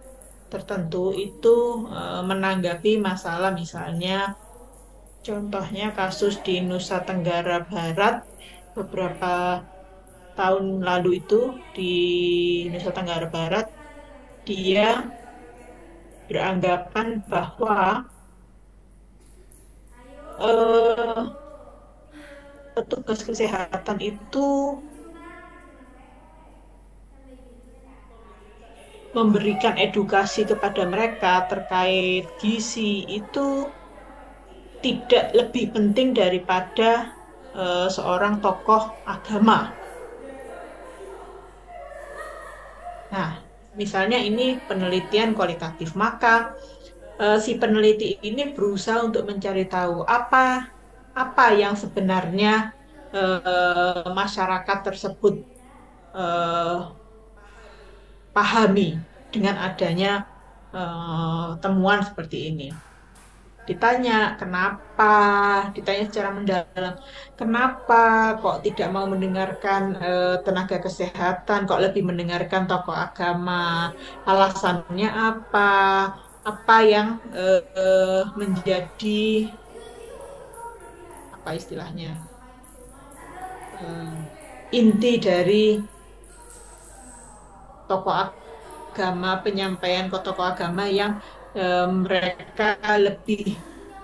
tertentu itu menanggapi masalah, misalnya contohnya kasus di Nusa Tenggara Barat beberapa tahun lalu itu di Nusa Tenggara Barat, dia beranggapan bahwa petugas kesehatan itu memberikan edukasi kepada mereka terkait gizi itu tidak lebih penting daripada seorang tokoh agama. Nah, misalnya ini penelitian kualitatif, maka si peneliti ini berusaha untuk mencari tahu apa yang sebenarnya masyarakat tersebut pahami dengan adanya temuan seperti ini. Ditanya secara mendalam, kenapa kok tidak mau mendengarkan tenaga kesehatan, kok lebih mendengarkan tokoh agama, alasannya apa yang menjadi apa istilahnya inti dari tokoh agama, penyampaian ke tokoh agama yang mereka lebih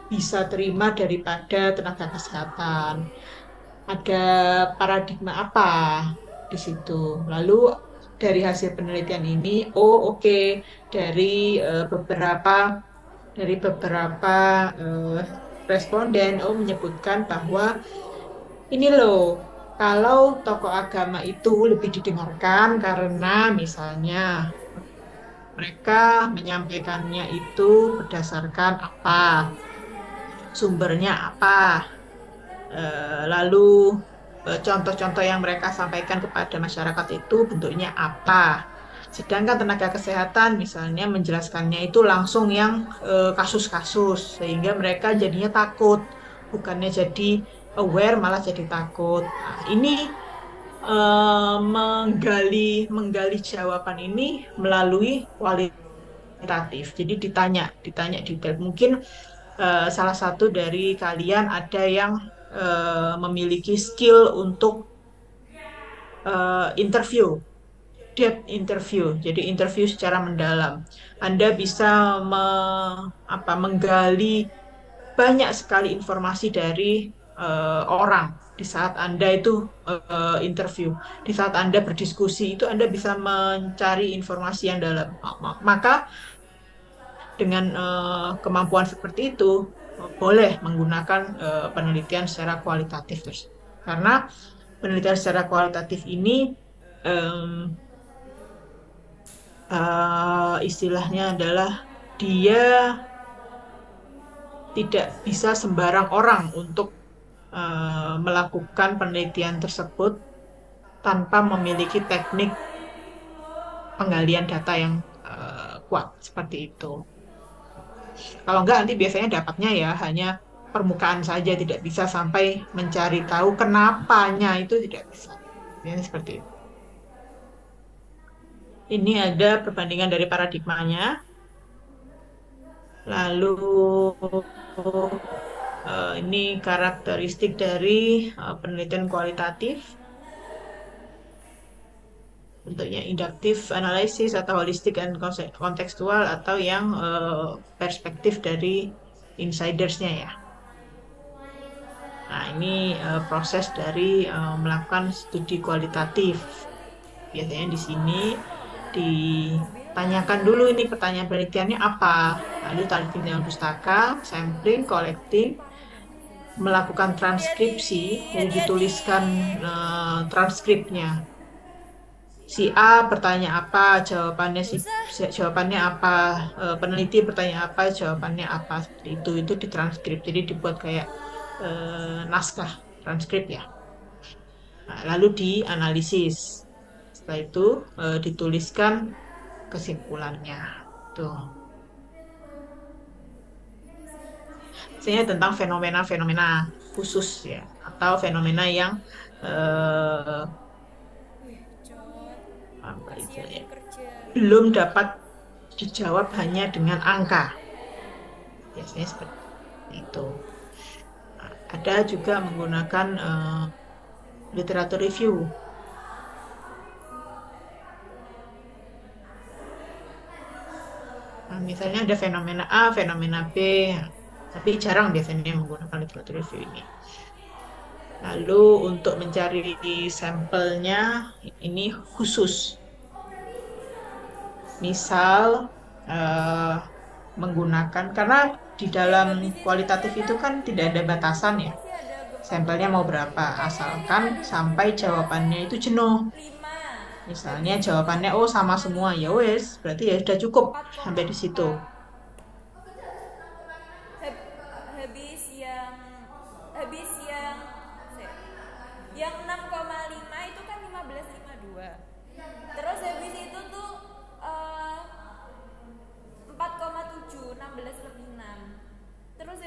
bisa terima daripada tenaga kesehatan. Ada paradigma apa di situ? Lalu dari hasil penelitian ini, dari beberapa responden menyebutkan bahwa ini loh, kalau tokoh agama itu lebih didengarkan karena misalnya mereka menyampaikannya itu berdasarkan apa, sumbernya apa, lalu contoh-contoh yang mereka sampaikan kepada masyarakat itu bentuknya apa. Sedangkan tenaga kesehatan misalnya menjelaskannya itu langsung yang kasus-kasus, sehingga mereka jadinya takut, bukannya jadi aware malah jadi takut. Nah, ini menggali jawaban ini melalui kualitatif. Jadi ditanya detail. Mungkin salah satu dari kalian ada yang memiliki skill untuk interview, depth interview. Jadi interview secara mendalam. Anda bisa menggali banyak sekali informasi dari orang. Di saat Anda itu interview, di saat Anda berdiskusi itu Anda bisa mencari informasi yang dalam. Maka dengan kemampuan seperti itu boleh menggunakan penelitian secara kualitatif terus. Karena penelitian secara kualitatif ini istilahnya adalah dia tidak bisa sembarang orang untuk melakukan penelitian tersebut tanpa memiliki teknik penggalian data yang kuat seperti itu. Kalau enggak nanti biasanya dapatnya ya hanya permukaan saja, tidak bisa sampai mencari tahu kenapanya, itu tidak bisa. Ini seperti itu. Ini ada perbandingan dari paradigmanya. Lalu ini karakteristik dari penelitian kualitatif. Bentuknya induktif analisis atau holistik dan kontekstual, atau yang perspektif dari insidersnya ya. Nah, ini proses dari melakukan studi kualitatif. Biasanya di sini ditanyakan dulu ini pertanyaan penelitiannya apa. Lalu teliti dengan pustaka, sampling, collecting, melakukan transkripsi, jadi dituliskan transkripnya. Si A bertanya apa, jawabannya apa, peneliti bertanya apa, jawabannya apa, seperti itu. Itu ditranskrip, jadi dibuat kayak naskah transkrip ya. Nah, lalu dianalisis. Setelah itu dituliskan kesimpulannya. Tuh. Biasanya tentang fenomena-fenomena khusus ya, atau fenomena yang apa itu ya, belum dapat dijawab hanya dengan angka. Biasanya seperti itu. Nah, ada juga menggunakan literatur review. Nah, misalnya ada fenomena A, fenomena B, tapi jarang biasanya menggunakan literatur review ini. Lalu untuk mencari sampelnya ini khusus. Misal menggunakan, karena di dalam kualitatif itu kan tidak ada batasan ya. Sampelnya mau berapa, asalkan sampai jawabannya itu jenuh. Misalnya jawabannya oh sama semua, ya wes, berarti ya sudah cukup sampai di situ. Yang 6,5 itu kan 15,52. Terus habis itu tuh 4,7, 16 lebih 6. Terus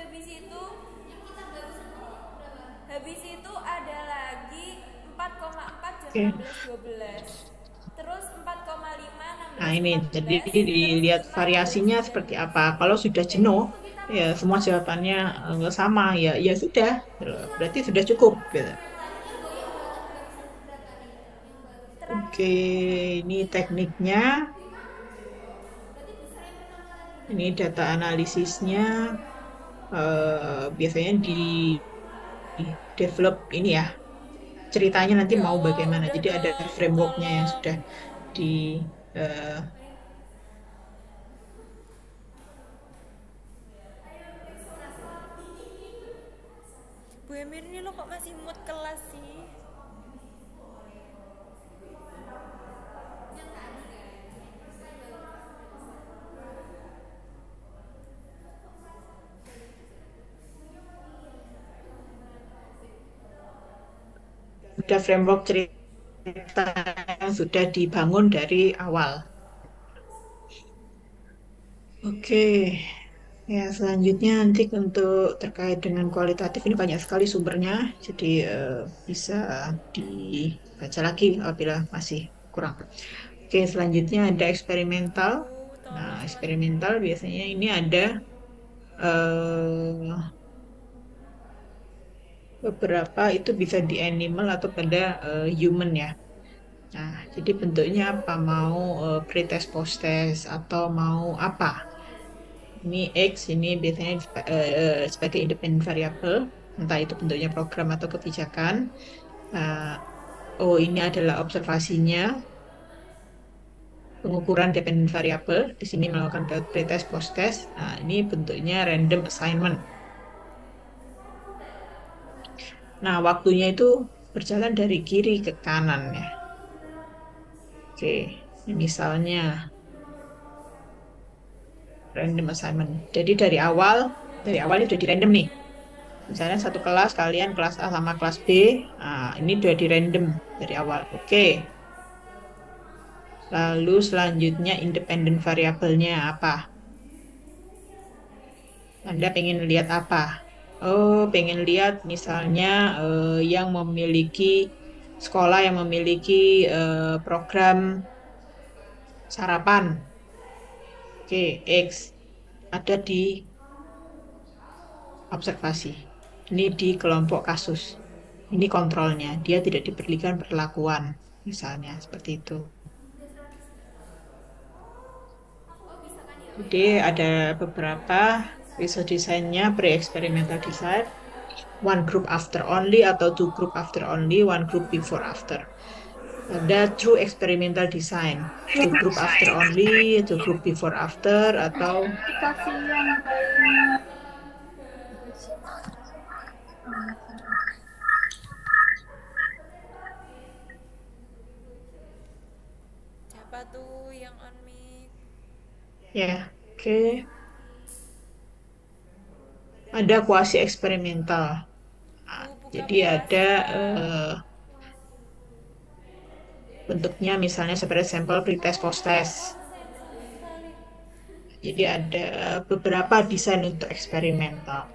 habis itu ada lagi 4,4 jam 16, 12. Terus 4,5, 16, Nah ini, jadi dilihat variasinya seperti apa. Kalau sudah jenuh, ya semua jawabannya sama, ya sudah, berarti sudah cukup. Gitu. Oke, ini tekniknya. Ini data analisisnya. Biasanya di develop ini ya, ceritanya nanti mau bagaimana. Jadi ada frameworknya yang sudah di Bu Emir ini lo kok masih mood kelas sih? Ada framework cerita yang sudah dibangun dari awal. Oke, ya selanjutnya nanti untuk terkait dengan kualitatif ini banyak sekali sumbernya, jadi bisa dibaca lagi apabila masih kurang. Oke, selanjutnya ada eksperimental. Nah, eksperimental biasanya ini ada beberapa itu bisa di animal atau pada human ya. Nah, jadi bentuknya apa? Mau pre-test, post-test, atau mau apa? Ini X, ini biasanya sebagai independent variable, entah itu bentuknya program atau kebijakan. Oh, ini adalah observasinya, pengukuran dependent variable. Di sini melakukan pre-test, post-test. Nah, ini bentuknya random assignment. Nah, waktunya itu berjalan dari kiri ke kanan ya. Oke, misalnya random assignment. Jadi dari awalnya udah di random nih. Misalnya satu kelas, kalian kelas A sama kelas B, nah, ini udah di random dari awal. Oke. Lalu selanjutnya independent variabelnya apa? Anda pengen lihat apa? Oh, pengen lihat misalnya yang memiliki sekolah yang memiliki program sarapan. Oke, X ada di observasi. Ini di kelompok kasus. Ini kontrolnya. Dia tidak diberikan perlakuan, misalnya seperti itu. Jadi ada beberapa research design-nya pre-experimental design, one group after only atau two group after only, one group before after. Ada true experimental design, two group after only, two group before after, atau Siapa tuh yang on mic? ya, oke. Ada kuasi eksperimental. Nah, jadi ada bentuknya misalnya seperti sampel pretest post-test. Jadi ada beberapa desain untuk eksperimental.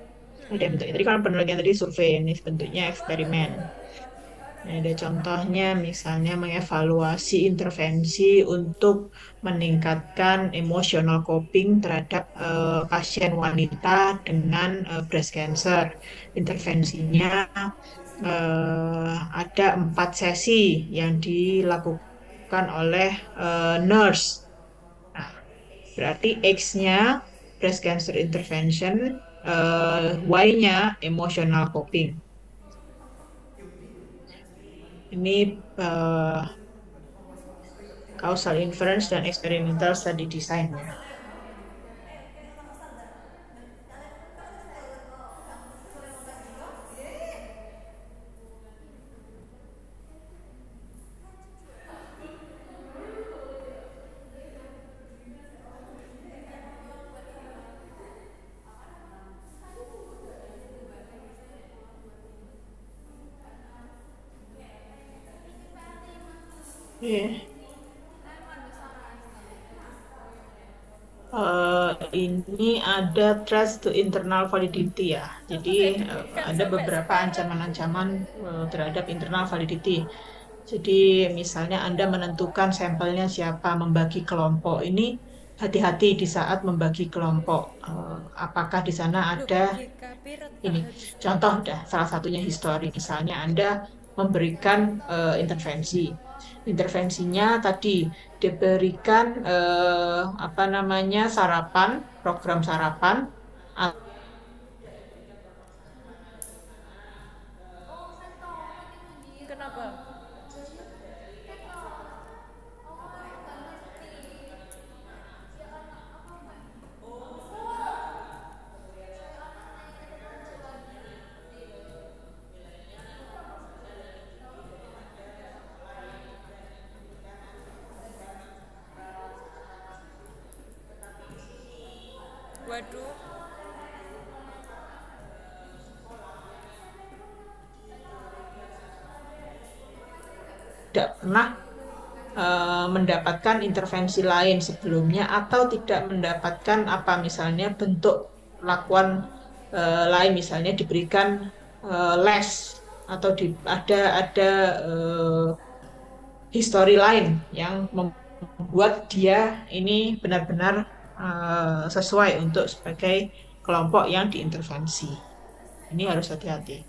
Ada bentuknya. Tadi kan penelitian tadi survei, ini bentuknya eksperimen. Nah, ada contohnya misalnya mengevaluasi intervensi untuk meningkatkan emotional coping terhadap pasien wanita dengan breast cancer. Intervensinya ada 4 sesi yang dilakukan oleh nurse. Nah, berarti X-nya breast cancer intervention, Y-nya emotional coping. Ini causal inference dan experimental study design-nya. Iya. Ini ada threats to internal validity ya. Jadi ada beberapa ancaman-ancaman terhadap internal validity. Jadi misalnya Anda menentukan sampelnya siapa, membagi kelompok. Ini hati-hati di saat membagi kelompok. Apakah di sana ada GKP ini contoh dah salah satunya histori. Misalnya Anda memberikan intervensi. Intervensinya tadi diberikan apa namanya sarapan, program sarapan. Kenapa? Waduh. Tidak pernah mendapatkan intervensi lain sebelumnya atau tidak mendapatkan apa misalnya bentuk perlakuan lain misalnya diberikan les atau ada histori lain yang membuat dia ini benar-benar sesuai untuk sebagai kelompok yang diintervensi. Ini harus hati-hati.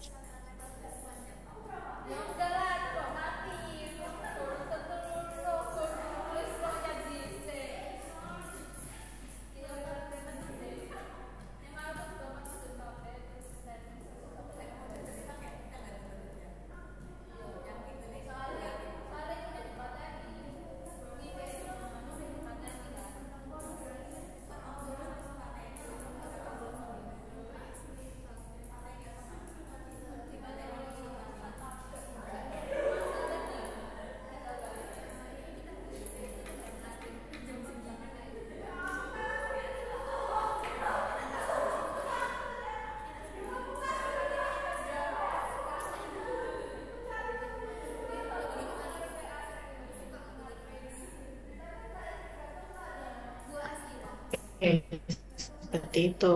seperti itu.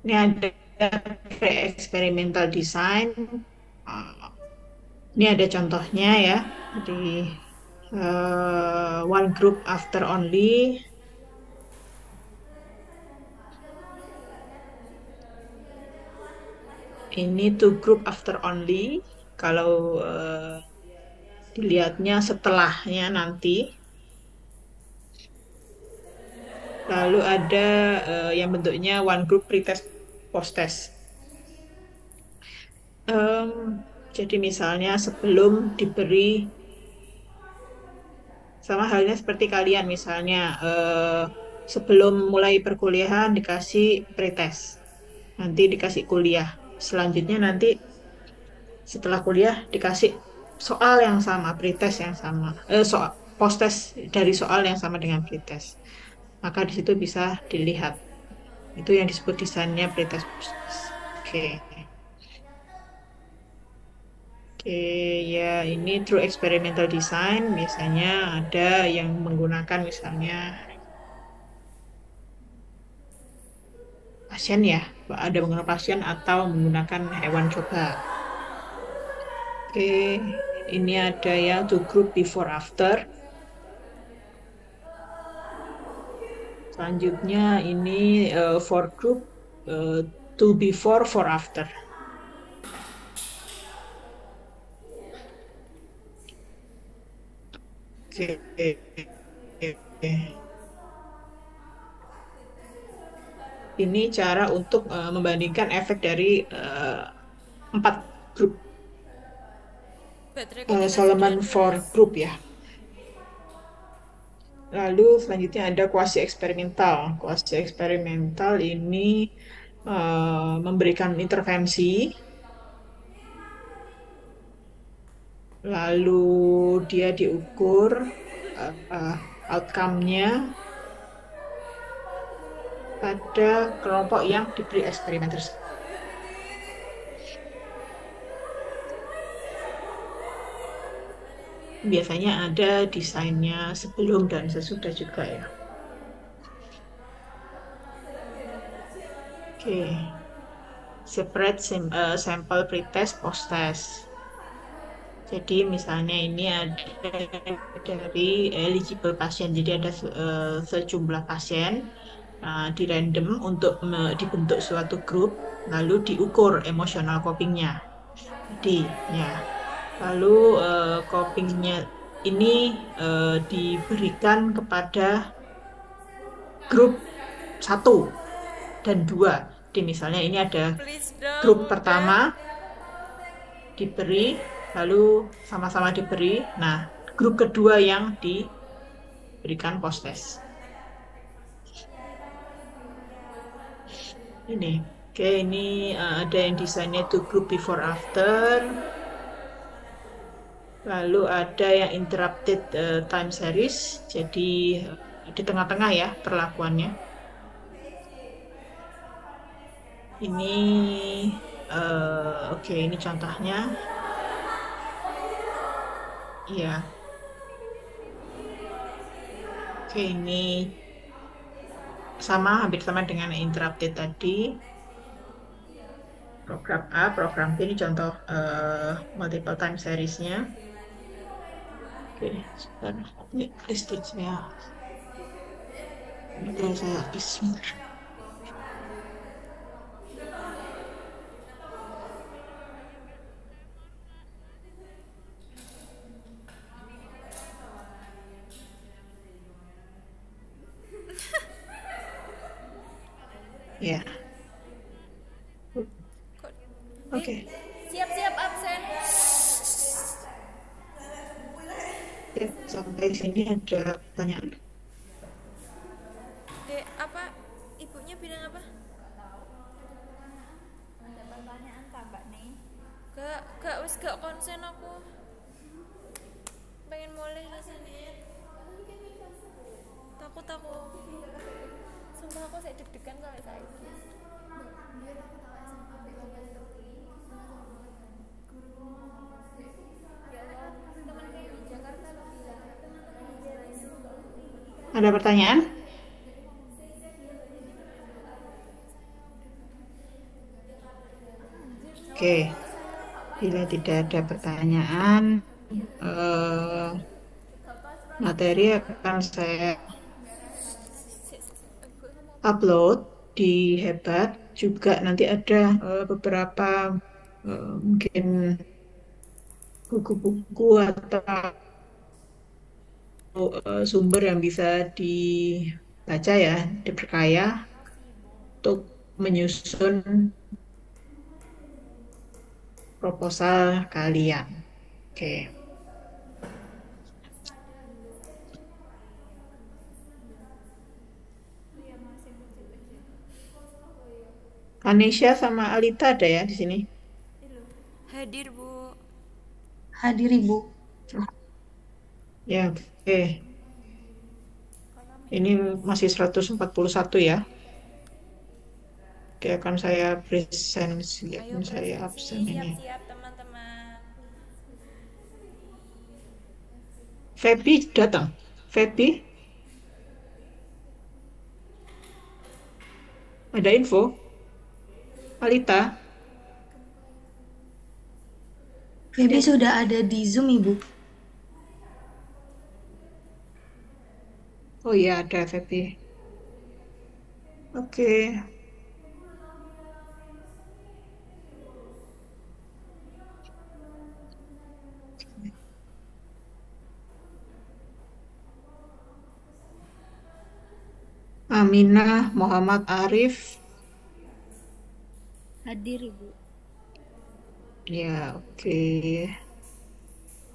Ini ada pre-experimental design. Ini ada contohnya ya. Jadi one group after only. Ini two group after only. Kalau dilihatnya setelahnya nanti. Lalu ada yang bentuknya one group pretest post-test. Jadi misalnya sebelum diberi, sama halnya seperti kalian misalnya sebelum mulai perkuliahan dikasih pretest, nanti dikasih kuliah. Selanjutnya nanti setelah kuliah dikasih soal yang sama, pretest yang sama, soal post-test dari soal yang sama dengan pretest. Maka di situ bisa dilihat. Itu yang disebut desainnya pretest post-test. Oke. Oke, ya ini through experimental design biasanya ada yang menggunakan misalnya pasien ya, ada menggunakan pasien atau menggunakan hewan coba. Oke, ini ada ya two group before after. Selanjutnya ini for group two before, four after. Oke. Ini cara untuk membandingkan efek dari 4 grup Solomon 4 group ya. Lalu selanjutnya ada quasi eksperimental. Quasi eksperimental ini memberikan intervensi, lalu dia diukur outcome-nya pada kelompok yang diberi eksperimen tersebut. Biasanya ada desainnya sebelum dan sesudah juga ya. Oke. Separate sample pretest post-test. Jadi misalnya ini ada dari eligible pasien. Jadi ada sejumlah pasien di random untuk dibentuk suatu grup, lalu diukur emotional coping-nya. Jadi ya. Lalu copingnya ini diberikan kepada grup 1 dan 2. Jadi misalnya ini ada grup pertama diberi, lalu sama-sama diberi. Nah, grup kedua yang diberikan post-test. Ini. Oke, ini ada yang desainnya two group before after. Lalu ada yang interrupted time series, jadi di tengah-tengah ya perlakuannya. Ini, oke, ini contohnya. Iya. Oke, ini sama, hampir sama dengan interrupted tadi. Program A, program B, ini contoh multiple time series-nya. Oke, sebentar. Ini listrik saya. Ini saya habis sebentar. Ya. Oke. Siap-siap absen. Ya, sampai sini ada pertanyaan. Dek, apa ibunya bilang apa? Ada pertanyaan tambah nih. Gak konsen aku. Pengen mulai rasanya. Takut aku. Sumpah aku saya deg-degan sampai saiki. Ada pertanyaan? Oke, bila tidak ada pertanyaan, eh, materi akan saya upload di Hebat. Juga nanti ada beberapa mungkin buku-buku atau sumber yang bisa dibaca ya, diperkaya untuk menyusun proposal kalian. Oke. Kanisha sama Alita ada ya di sini? Hadir, Bu. Hadir Ibu. Ya, oke. Ini masih 141 ya. Oke, akan saya presentasi, Ayo akan saya presentasi, absen ini. siap-siap teman-teman. Feby datang. Feby, ada info? Alita, Feby sudah ada di Zoom Ibu. oh iya ada Feby. Oke. Aminah Muhammad Arif. Hadir Ibu. Ya, oke.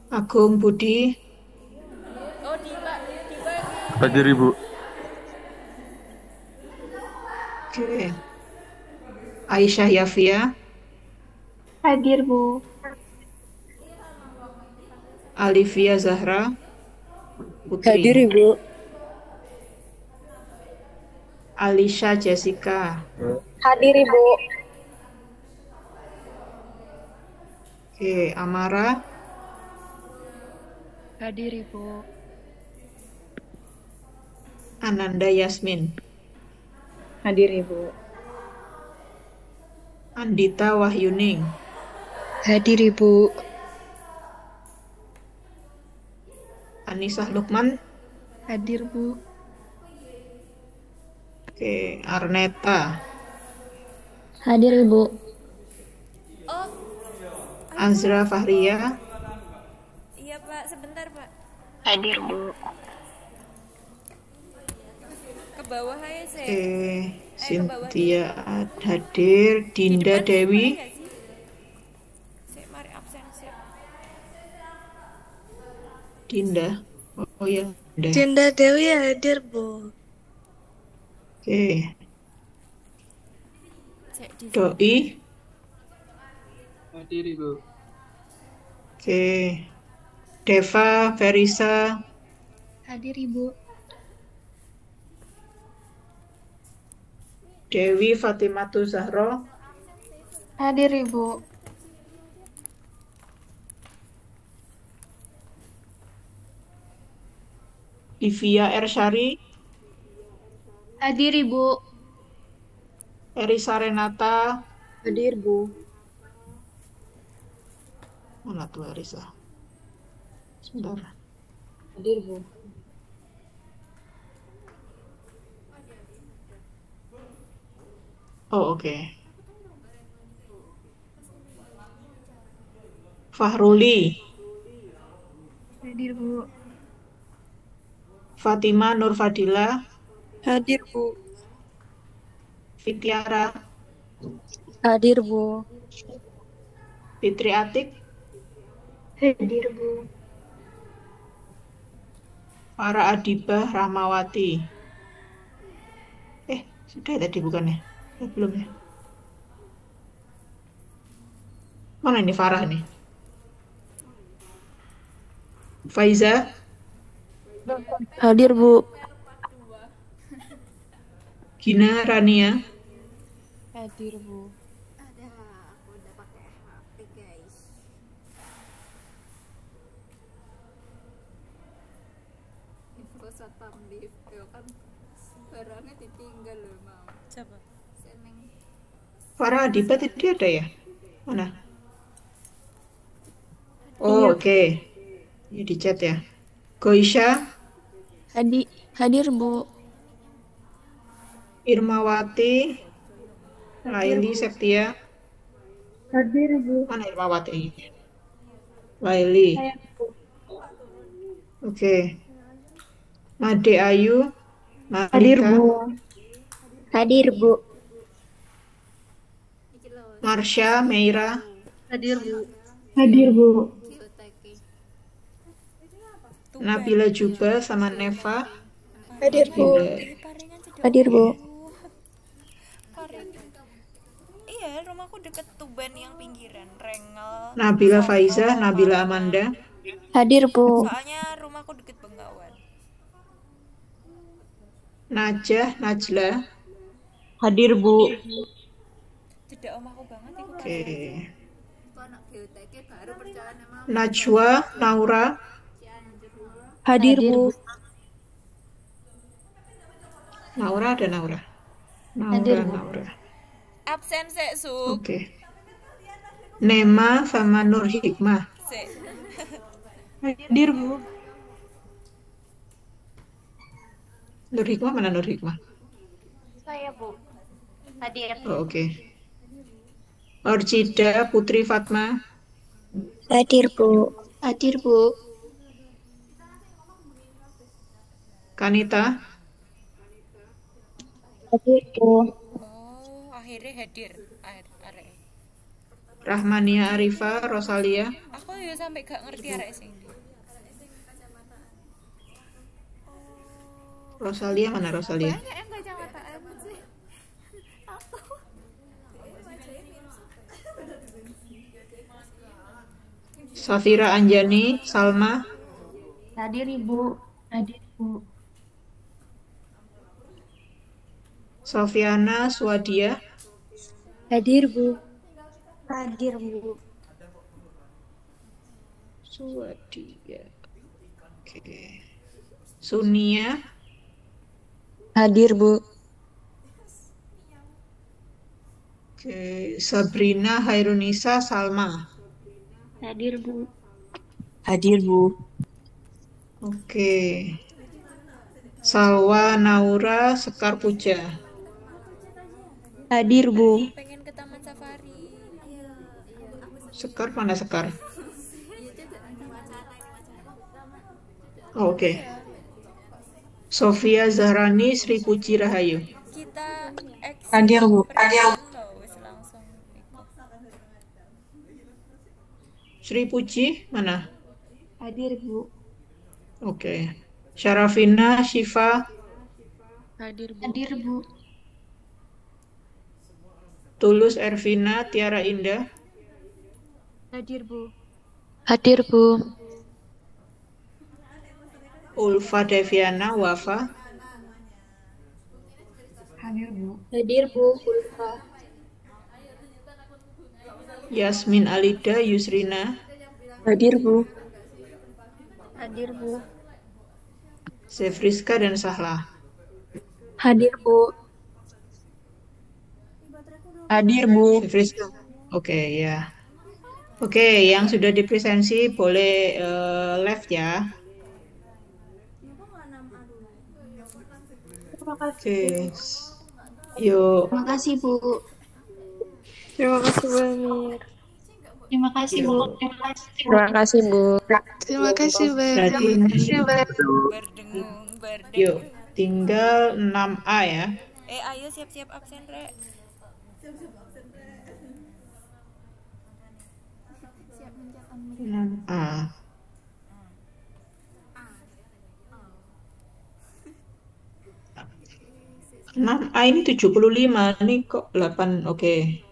Agung Budi. Oh, tiba ini. Hadir Ibu. Oke. Aisyah Yafia. Hadir Bu. Alivia Zahra. Putri. Hadir Ibu. Alisha Jessica. Hadir Ibu. Oke, Amara. Hadir Ibu. Ananda Yasmin. Hadir Ibu. Andita Wahyuning. Hadir Ibu. Anissa Lukman. Hadir Bu. Oke, Arneta. Hadir Ibu. Oh, Azra Fahria. iya Pak, sebentar Pak. Hadir Bu. Ke bawah aja sih. Oke, ke bawah Cynthia hadir. Dinda Depan Dewi. boleh nggak sih? Sik, mari absen sik. Dinda. Oh ya, Dinda. Dinda Dewi hadir Bu. Oke, Sik di Doi. Hadir Ibu. Oke, Deva Verisa. Hadir Ibu. Dewi Fatimatu Zahro. Hadir Ibu. Divya Ershari. Hadir Ibu. Erisa Renata. Hadir Bu. Mana tuh Erisa? Sebentar. Hadir Bu. Oh, oke. Fahruli. Hadir Bu. Fatima Nur Fadila. Hadir Bu. Fitiara. Hadir Bu. Fitri Atik. Hadir Bu. Farah Adibah Rahmawati. Sudah tadi bukannya? Belum ya? Mana ini Farah nih? Faiza. Hadir Bu. Gina Rania. Hadir Bu. Ada, aku udah pakai HP guys. Info satpam lift, ya kan barangnya ditinggal loh mau. Siapa? Seneng. Farah Adibah tadi ada ya? Mana? Oh, oke. Ini di chat ya. Goisha, Hadir, Bu. Irmawati, Laili, Septia. Hadir, Bu. Mana Irmawati? Laili. Oke. Made Ayu, Hadir, Marika, Bu. Hadir, Bu. Marsha, Meira, Hadir, Bu. Hadir, Bu. Nabila juga sama Neva. Hadir, Bu. Paringan cedek. Hadir, Bu. Paring. Iya, rumahku deket Tuban yang pinggiran, Rengel. Nabila Soto, Faiza, Nabila Paman. Amanda. Hadir, Bu. Soalnya rumahku deket Bengawan. Najah, Najla. Hadir, Bu. Cedek omahku banget iku. Oke. anak GTK baru perjalanan emang Najwa, Naura. Hadir, Bu. Naura ada Naura. Hadir, Bu. Naura. Absen sik, Su. Oke. Nema sama Nur Hikmah. Sik. Hadir, Bu. Nur Hikmah mana Nur Hikmah? Saya, Bu. Hadir. Oh, oke. Orchida, Putri Fatma. Hadir, Bu. Hadir, Bu. Kanita. Hadir, Bu. Oh, akhirnya hadir. Arek. Rahmania Arifa, Rosalia. Aku ya sampai gak ngerti arek sing ndi. Rosalia mana Rosalia? banyak yang kacamataan sih. Safira Anjani, Salma. Hadir, Ibu. Hadir, Bu. Sofiana, Swadia. Hadir, Bu. Hadir, Bu. Swadia. Oke. Sunia. Hadir, Bu. Oke. Sabrina, Hairunisa, Salma. Hadir, Bu. Hadir, Bu. Oke. Salwa, Naura, Sekar Puja. Hadir, Bu. Pengen ke Taman Safari. Sekar mana Sekar? Oh, oke. Sofia Zahrani, Sri Puji Rahayu. Kita eksis Hadir, Bu. perkenalan loh, wis langsung iku. Sri Puji mana? Hadir, Bu. Oke. Syarafina, Syifa. Hadir, Bu. Hadir, Bu. Tulus, Ervina, Tiara Indah. Hadir, Bu. Hadir, Bu. Ulfa Deviana, Wafa. Hadir, Bu. Hadir, Bu. Ulfa. Yasmin Alida, Yusrina. Hadir, Bu. Hadir, Bu. Zefriska dan Sahla. Hadir, Bu. Hadir, Bu. Zefriska. Oke, ya. Oke, yang sudah dipresensi boleh left ya. Oke. Yuk. Terima kasih, Bu. Terima kasih, Bu Amir. Terima kasih, Bu. Terima kasih, Bu. Terima kasih, Bu. Berarti ini, Berdengung. yuk, tinggal 6A ya. Ayo siap-siap absen, Rek. 6A. Enam A ini 75, ini kok 8, oke.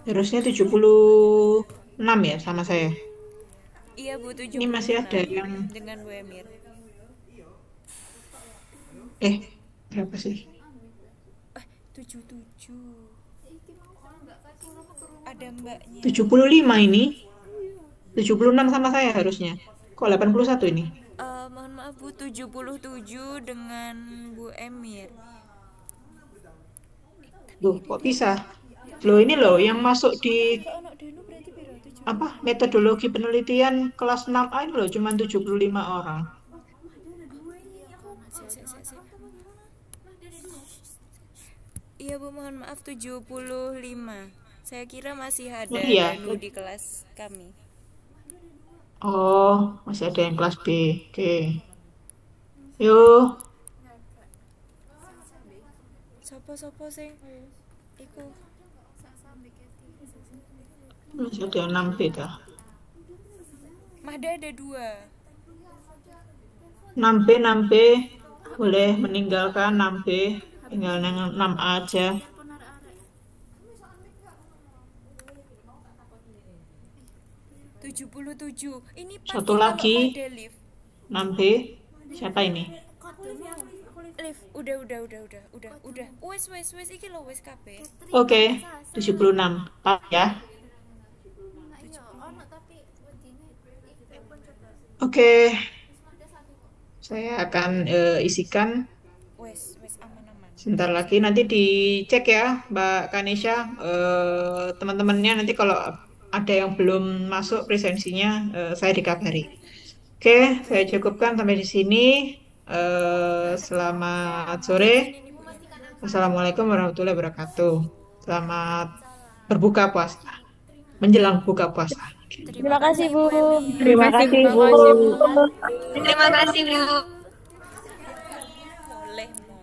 Harusnya 76 ya sama saya. Iya, Bu, 76. Ini masih ada yang, dengan Bu Emir. berapa sih? 77. Ada mbaknya. 75 ini. 76 sama saya harusnya. Kok 81 ini? Mohon maaf Bu, 77 dengan Bu Emir. Loh, kok bisa? Loh, ini loh yang masuk di Kalau anak Deno berarti piro? 7. apa metodologi penelitian kelas 6A ini loh cuma 75 orang. Sik, sik, sik, sik. Iya Bu, mohon maaf 75. Saya kira masih ada Oh iya. Danu di kelas kami. Oh, masih ada yang kelas B. Oke. Yuk, Sopo-sopo sing iku masih ada yang 6B dah. Mahda ada 2. 6B, 6B. Boleh meninggalkan 6B. Tinggal yang 6A aja. 77. Ini pasti Satu kalau lagi. Mahda lift. 6B. Siapa ini? Lift, udah. Wes iki lho wes kabeh. Oke, 76. Pak ya. Oke, saya akan isikan Wes aman-aman. sebentar lagi. Nanti dicek ya, Mbak Kanisha. Teman-temannya nanti kalau ada yang belum masuk presensinya, saya dikabari. Oke, saya cukupkan sampai di sini. Selamat sore. Assalamualaikum warahmatullahi wabarakatuh. Selamat berbuka puasa. Menjelang buka puasa. Terima kasih, Bu. Emi. Terima kasih, Bu. Terima kasih, Bu. Boleh, Mom.